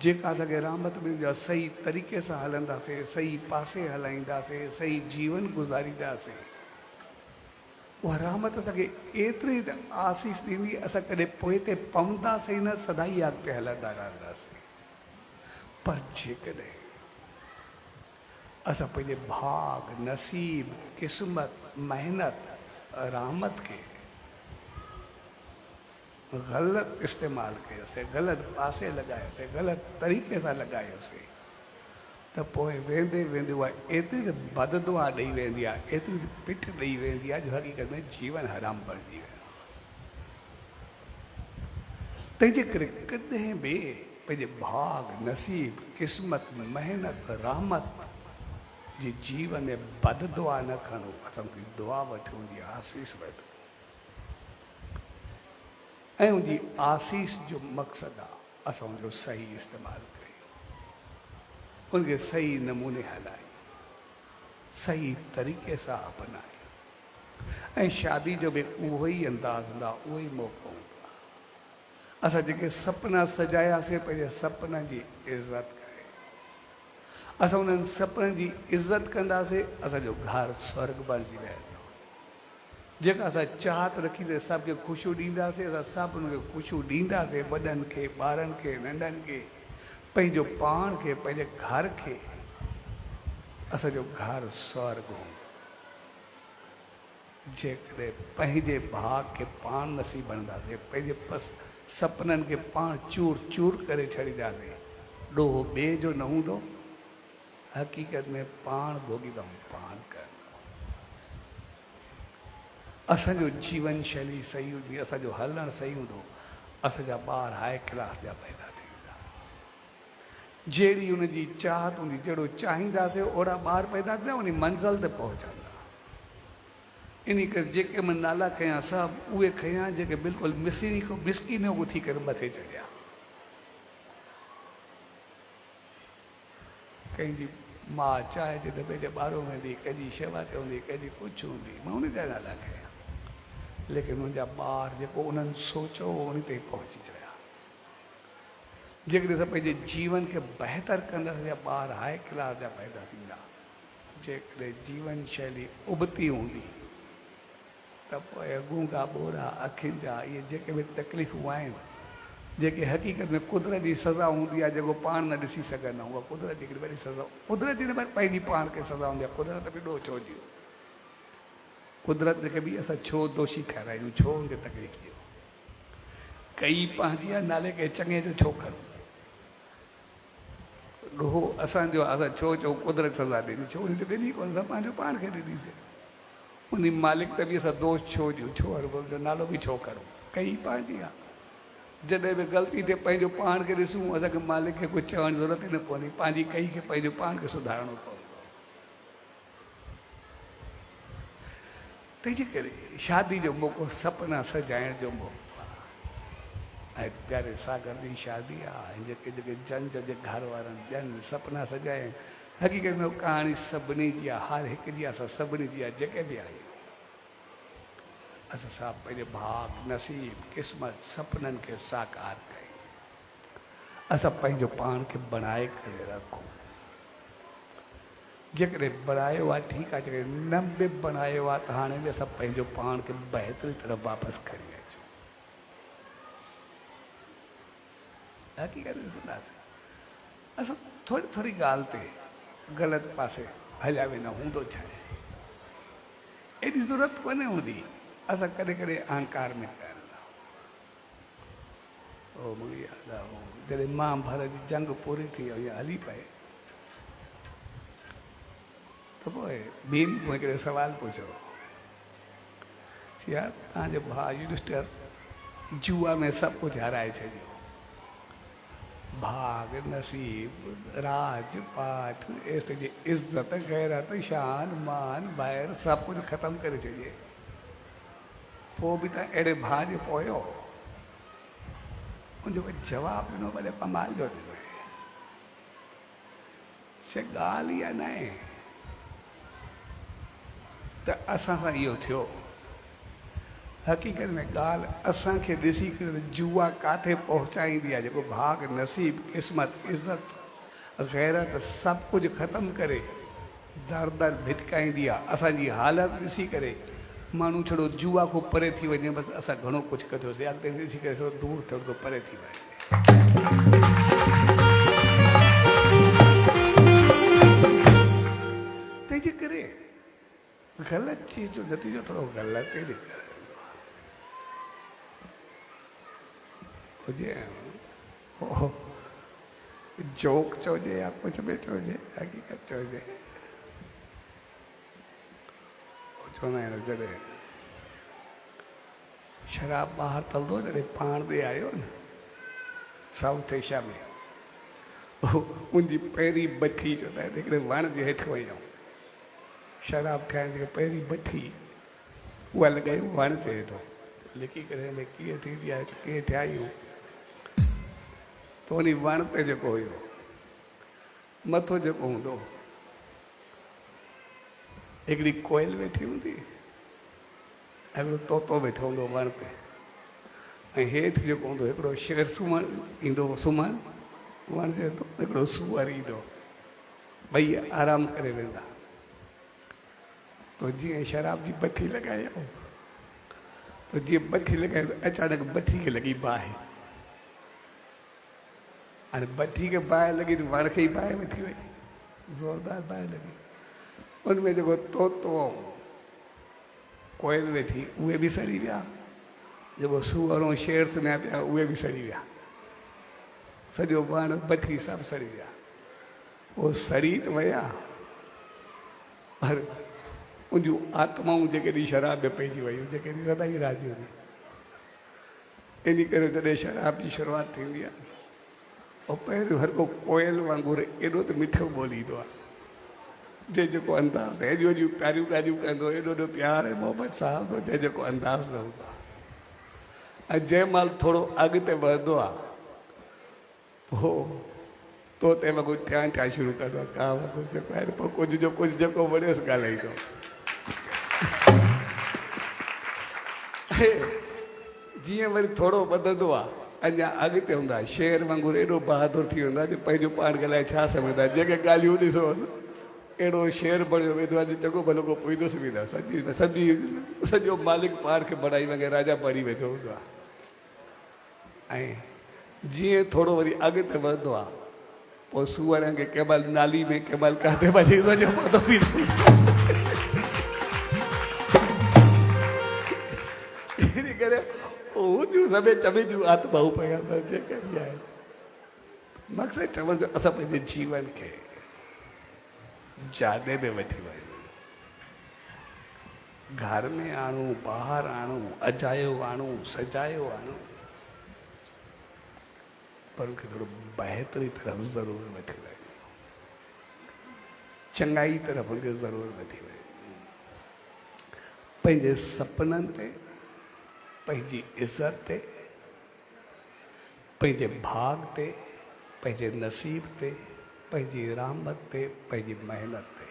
S3: जेका असांखे रहमत मिलंदी आहे सही तरीक़े सां हलंदासीं सही पासे हलाईंदासीं सही जीवन गुज़ारींदासीं उहा रहमत असांखे एतिरी त आसीस ॾींदी असां कॾहिं पोइ ते पवंदासीं न सदाई अॻिते हलंदा रहंदासीं पर जेकॾहिं असां पंहिंजे भाग नसीब क़िस्मत महिनत रहमत खे ग़लति इस्तेमालु कयोसीं ग़लति पासे लॻायोसीं ग़लति तरीक़े सां लॻायोसीं त पोइ वेंदे वेंदे उहा एतिरी त बददुआ ॾेई वेंदी आहे एतिरी त पिठ ॾेई वेंदी आहे जो हक़ीक़त में जीवन हराम बणिजी वियो तंहिंजे करे कॾहिं बि पंहिंजे भाग नसीब क़िस्मत महिनत रहमत जी जीवन में बददुआ न खणो असांखे दुआ वठी हूंदी आसीस वठो ऐं उनजी आसीस जो मक़सदु आहे असां उनजो सही इस्तेमालु कयूं उनखे सही नमूने हलायूं सही तरीक़े सां अपनायूं ऐं शादी जो बि उहो ई अंदाज़ हूंदो आहे उहो ई मौक़ो हूंदो आहे असां जेके सपना सजायासीं पंहिंजे सपननि जी इज़त करे असां उन्हनि सपननि जी इज़त कंदासीं असांजो घरु स्वर्ग बणिजी वेंदो जेका असां चाहत रखीसीं सभु खे ख़ुशियूं ॾींदासीं असां सभु हुनखे ख़ुशियूं ॾींदासीं वॾनि खे ॿारनि खे नंढनि खे पंहिंजो पाण खे पंहिंजे घर खे असांजो घरु स्वर्ग हूंदो जेकॾहिं पंहिंजे भाग खे पाण नसीब बणंदासीं पंहिंजे सपननि खे पाण चूर चूर करे छॾींदासीं ॾोहो ॿिए जो न हूंदो हक़ीक़त में पाण भोॻींदा पाण करणु असांजो जीवन शैली सही हूंदी असांजो हलणु सही हूंदो असांजा ॿार हाई क्लास जा पैदा थींदा जहिड़ी हुनजी चाहत हूंदी जहिड़ो चाहींदासीं ओड़ा ॿार पैदा थींदा उन मंज़िल ते पहुचंदा इन करे जेके मां नाला खयां सभु उहे खयां जेके बिल्कुलु मिसकिन थी करे मथे चढ़िया कंहिंजी मां चांहि जे दॿे जे ॿारो वेंदी कंहिंजी शेवा ते हूंदी कंहिंजी कुझु हूंदी मां उन जा नाला खयां लेकिन मुंहिंजा ॿार जेको उन्हनि सोचियो उन ते पहुची चया जेकॾहिं असां पंहिंजे जीवन खे बहितर कंदासीं ॿार हाई क्लास जा पैदा थींदा जेकॾहिं जीवन शैली उबती हूंदी त पोइ गूंगा ॿोरा अखियुनि जा इहे जेके बि तकलीफ़ूं आहिनि जेके हक़ीक़त में कुदरत जी सज़ा हूंदी आहे जेको पाण न ॾिसी सघंदा उहा कुदरत जी हिकिड़ी वॾी सज़ा कुदरत जी न पंहिंजी पाण खे सज़ा हूंदी आहे कुदरत बि ॾोह छो ॾियो कुदरत खे बि असां छो दोषी ठहिरायूं छो हुनखे तकलीफ़ ॾियो कई पंहिंजी आहे नाले खे चङे जो छो करो ॾोह असांजो असां छो चऊं कुदरत सज़ा ॾिनी छो उन ते ॾिनी कोन असां पंहिंजो पाण खे ॾिनीसीं उन मालिक ते बि असां दोष छो ॾियूं छो हर जो नालो बि छो करूं कई पंहिंजी आहे जॾहिं बि ग़लती ते पंहिंजो पाण खे ॾिसूं असांखे मालिक खे कुझु चवण जी ज़रूरत ई न पवंदी पंहिंजी कई खे पंहिंजो पाण खे सुधारणो पवंदो तंहिंजे करे शादी जो मौक़ो सपना सजाइण जो मौक़ो आहे ऐं प्यारे सागर जी शादी आहे जेके जेके जन जे घर वारनि ॼण सपना सजाइनि हक़ीक़त में कहाणी सभिनी जी आहे हर हिकु जी असां सभिनी जी आहे जेके बि आहियूं असां सभु पंहिंजे भाग नसीब क़िस्मत सपननि खे साकार कयूं असां पंहिंजो पाण खे बणाए करे रखूं जेकॾहिं बणायो आहे ठीकु आहे जेकॾहिं न बि बणायो आहे त हाणे बि असां पंहिंजो पाण खे बहितरी तरफ़ वापसि खणी अचूं हक़ीक़त ॾिसंदासीं असां थोरी थोरी ॻाल्हि ते ग़लति पासे हलिया वेंदा हूंदो छा आहे एॾी ज़रूरत कोन्हे हूंदी असां कॾहिं कॾहिं अहंकार में पवंदा ओ मूंखे यादि आहे जॾहिं महाभारत जी जंग पूरी थी वई हली पए त पोइ भीम मूं हिकिड़े सुवालु पुछियो यार तव्हांजो भाउ युधिष्ठिर जुआ में सभु कुझु हाराए छॾियो भाग नसीब राज पाठ एस जी इज़त गैरत शान मान ॿाहिरि सभु कुझु ख़तमु करे छॾिए पोइ बि त अहिड़े भाउ जे पोयो उनजो जवाबु ॾिनो, भले कमाल जो ॾिनो। चए ॻाल्हि इहा न आहे त असां सां इहो थियो। हक़ीक़त में ॻाल्हि असांखे ॾिसी करे जुआ काथे पहुचाईंदी आहे। जेको भाग, नसीब, क़िस्मत, इज़त, गैरत सभु कुझु ख़तमु करे दर दर भिटकाईंदी आहे। असांजी हालति ॾिसी करे माण्हू छड़ो जुआ खां परे थी वञे, बसि असां घणो कुझु कयोसीं, अॻिते ॾिसी करे थोरो दूरि थोरो परे थी वञे। तंहिंजे करे ग़लति चीज़ जो नतीजो थोरो ग़लति ई निकिरंदो हुजे, जोक चइजे या कुझु बि चइजे, हक़ीक़त चइजे। चवंदा आहिनि जॾहिं शराब ॿाहिरि तलंदो, जॾहिं पाण ॾे आयो न साउथ एशिया में, मुंहिंजी पहिरीं बठी चवंदा आहिनि हिकिड़े वण जे हेठि वई हुयमि शराब खाइण जी पहिरीं बठी, उहा लॻाई वण जे हेठो। लिकी करे भई कीअं थींदी आहे, कीअं थिया आहियूं, त उन वण ते जेको हुयो मथो जेको हूंदो, हिकिड़ी कोयल वेठी हूंदी, हिकिड़ो तोतो वेठो हूंदो वण ते, ऐं हेठि जेको हूंदो हिकिड़ो शेर सुम्हणु ईंदो, सुम्हणु वण जे हेठो, हिकिड़ो सूअर ईंदो, ॿई आराम करे वेंदा। तो जीअं शराब जी बठी लॻायो, तो जीअं बठी लॻायो त अचानक बठी खे लॻी बाहि। हाणे बठी खे बाहि लॻी त वण खे ई बाहि में थी वई, ज़ोरदार बाहि लॻी। उनमें जेको तोतो कोयल वेठी उहे बि सड़ी विया, जेको सूअर ऐं शेर सुम्हिया पिया उहे बि सड़ी विया, सॼो वण बठी सभु सड़ी विया। उहो सड़ी त विया, पर उनजूं आत्माऊं जेके ॾींहुं शराब में पइजी वियूं, जेके ॾींहुं सदा ई राज़ी हुयूं। इन करे जॾहिं शराब जी शुरूआति थींदी आहे, ऐं पहिरियों हर को कोयल वांगुरु एॾो त मिठो ॿोलींदो आहे, जेको अंदाज़ हेॾियूं हेॾियूं प्यारियूं ॻाल्हियूं कंदो, एॾो एॾो प्यार ऐं मोहबत सां हलंदो, जेको अंदाज़ न हूंदो आहे। ऐं जंहिं महिल थोरो अॻिते वधंदो आहे, पोइ तोते वांगुरु थियां थियां शुरू कंदो आहे, का वांगुरु जेको आहे पोइ कुझु जो कुझु जेको वणियोसि ॻाल्हाईंदो। जीअं वरी थोरो वधंदो आहे, अञा अॻिते हूंदा शेर वांगुरु एॾो बहादुर थी वेंदो आहे जो पंहिंजो पाण ॻाल्हाए छा सम्झंदा, जेके ॻाल्हियूं ॾिसोसि अहिड़ो शेर बणियो वेंदो आहे, चङो भलो को पुॼंदुसि बि न, सॼो मालिक पाण खे बणाई वञे, राजा बणी वेंदो हूंदो आहे। ऐं जीअं थोरो वरी अॻिते वधंदो आहे, पोइ सूअर खे कंहिं महिल नाली में, कंहिं महिल काथे भॼी सॼो पतो बि इन करे सभई चवे जूं आत्माऊं पिया जेके बि आहिनि। मक़सदु चवण जो असां पंहिंजे जीवन खे जाॾे में वठी वञूं, घर में आणूं, ॿाहिरि आणूं, अजायो आणूं, सजायो आणूं, पर उनखे थोरो बहितरी तरफ़ ज़रूरु वठी वञूं, चङाई तरफ़ उनखे ज़रूरु वठी वञूं। पंहिंजे सपननि ते, पंहिंजी इज़त ते, पंहिंजे भाग ते, पंहिंजे नसीब ते, पंहिंजी रहमत ते, पंहिंजी महिनत ते,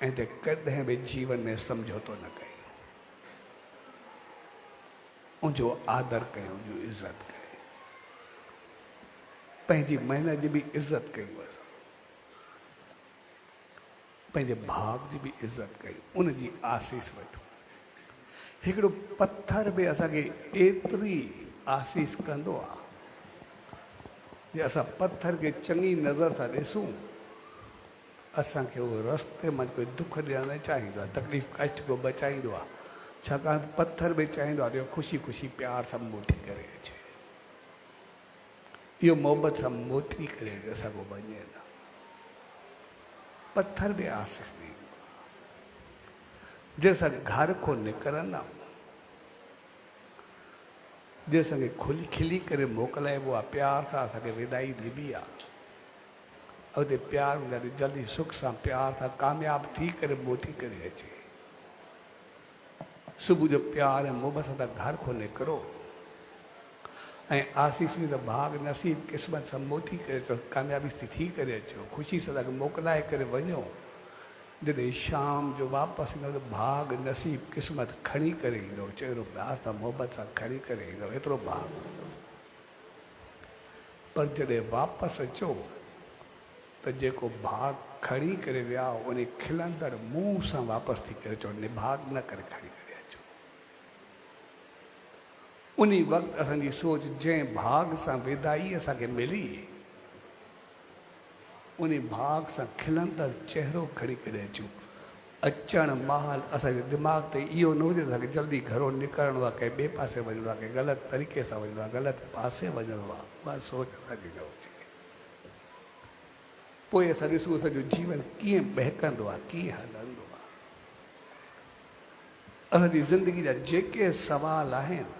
S3: ऐं ते कॾहिं बि जीवन में समझौतो न कयूं, उनजो आदर कयूं, उनजो इज़त कयूं, पंहिंजी महिनत जी बि इज़त कयूं, असां पंहिंजे भाग जी बि इज़त कयूं, उनजी आसीस वठूं। हिकिड़ो पत्थर बि असांखे एतिरी आसीस कंदो आहे, जे असां पत्थर खे चङी नज़र सां ॾिसूं, असांखे उहो रस्ते मां कोई दुख ॾियणु न चाहींदो आहे, तकलीफ़ कष्ट को बचाईंदो आहे, छाकाणि पत्थर बि चाहींदो आहे ख़ुशी ख़ुशी प्यार सां मोटी करे अचे, इहो मोहबत सां मोटी करे असांखे वञे न। पत्थर बि आसीस ॾींदो आहे, जंहिंसां घर खां निकिरंदा, जे असांखे खुली खिली करे मोकिलाइबो आहे, प्यार सां असांखे विदाई ॾिबी आहे, अॻिते प्यार हूंदा जल्दी सुख सां प्यार सां कामयाबु थी करे मोटी करे अचे। सुबुह जो प्यार ऐं मोहबत सां घर खो निकिरो ऐं आसीस में भाग नसीब क़िस्मत सां मोती करे अचो, कामयाबी थी करे अचो, ख़ुशी सां तव्हांखे मोकिलाए करे वञो। जॾहिं शाम जो वापसि ईंदो त भाग नसीब क़िस्मत खणी करे ईंदो, चहिरो प्यार सां मोहबत सां खणी करे ईंदो, एतिरो भाग। पर जॾहिं वापसि अचो त जेको भाग खणी करे विया उन खिलंदड़ मुंहं सां वापसि थी करे अचो, निभाग न करे खणी करे अचो। उन वक़्तु असांजी सोच जंहिं भाग सां विदाई असांखे मिली, उन भाग सां खिलंदड़ चहिरो खणी करे अचूं। अचणु महिल असांजे दिमाग़ ते इहो न हुजे त असांखे जल्दी घरो निकिरणो आहे, कंहिं ॿिए पासे वञिणो आहे, कंहिं ग़लति तरीक़े सां वञिणो आहे, ग़लति पासे वञिणो आहे, उहा सोच असांजी न हुजे। पोइ असां ॾिसूं असांजो जीवन कीअं बहकंदो आहे, कीअं हलंदो आहे। असांजी ज़िंदगी जा जेके सवाल आहिनि,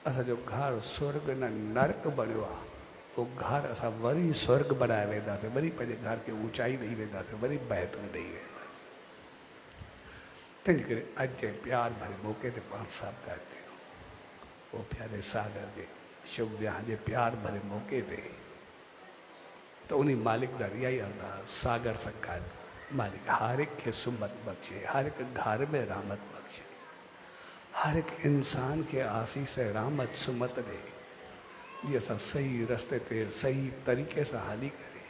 S3: असांजो घरु स्वर्ग न नर्क बणियो आहे, उहो घरु असां वरी स्वर्ग बणाए वेंदासीं, वरी पंहिंजे घर खे ऊचाई ॾेई वेंदासीं, वरी बहितर ॾेई वेंदासीं। तंहिंजे करे अॼु जे प्यार भरे मौक़े ते पाण सभु गॾु थियूं, उहो प्यारे सागर जे शुभ विहांउ जे प्यार भरे मौक़े ते, त उन मालिक ॾाढी इहा ई अरदास सागर सां गॾु मालिक हर एक खे सुमत बख़्शे, हर हिकु घर में रहमत बख़्शे, हर हिकु इंसान खे आसीस ऐं रहमत सुमत ॾे, जीअं असां सही रस्ते ते सही तरीक़े सां हली करे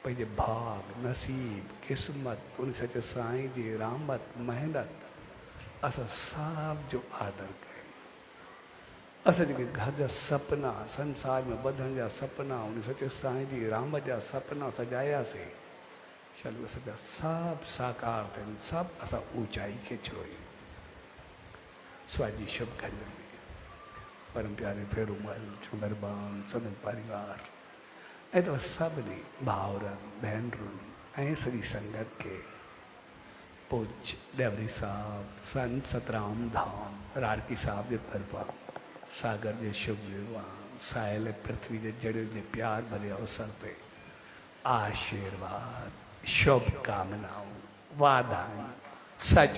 S3: पंहिंजे भाग नसीब क़िस्मत उन सचे साईं जी रहमत महिनत असां सभ जो आदर कयूं। असां जेके घर जा सपना, संसार में वधण जा सपना, उन सचे साईं जी रहमत जा सपना सजायासीं, चलो असांजा सभु साकार थियनि, सभु असां ऊचाई खे छुड़ियूं। स्वाजी शुभ घड़ी में परम प्यारे फेरूमल चुंदरबान सदन परिवार ऐं त सभिनी भाउरनि भेनरुनि ऐं सॼी संगत खे पूज्य डेवरी साहब संत सतराम धाम राड़की साहब जे तरफ़ां सागर जे शुभ विवाह सायल पृथ्वी जे जड़ियुनि जे प्यार भरे अवसर ते आशीर्वाद शुभकामनाऊं वाधायूं सच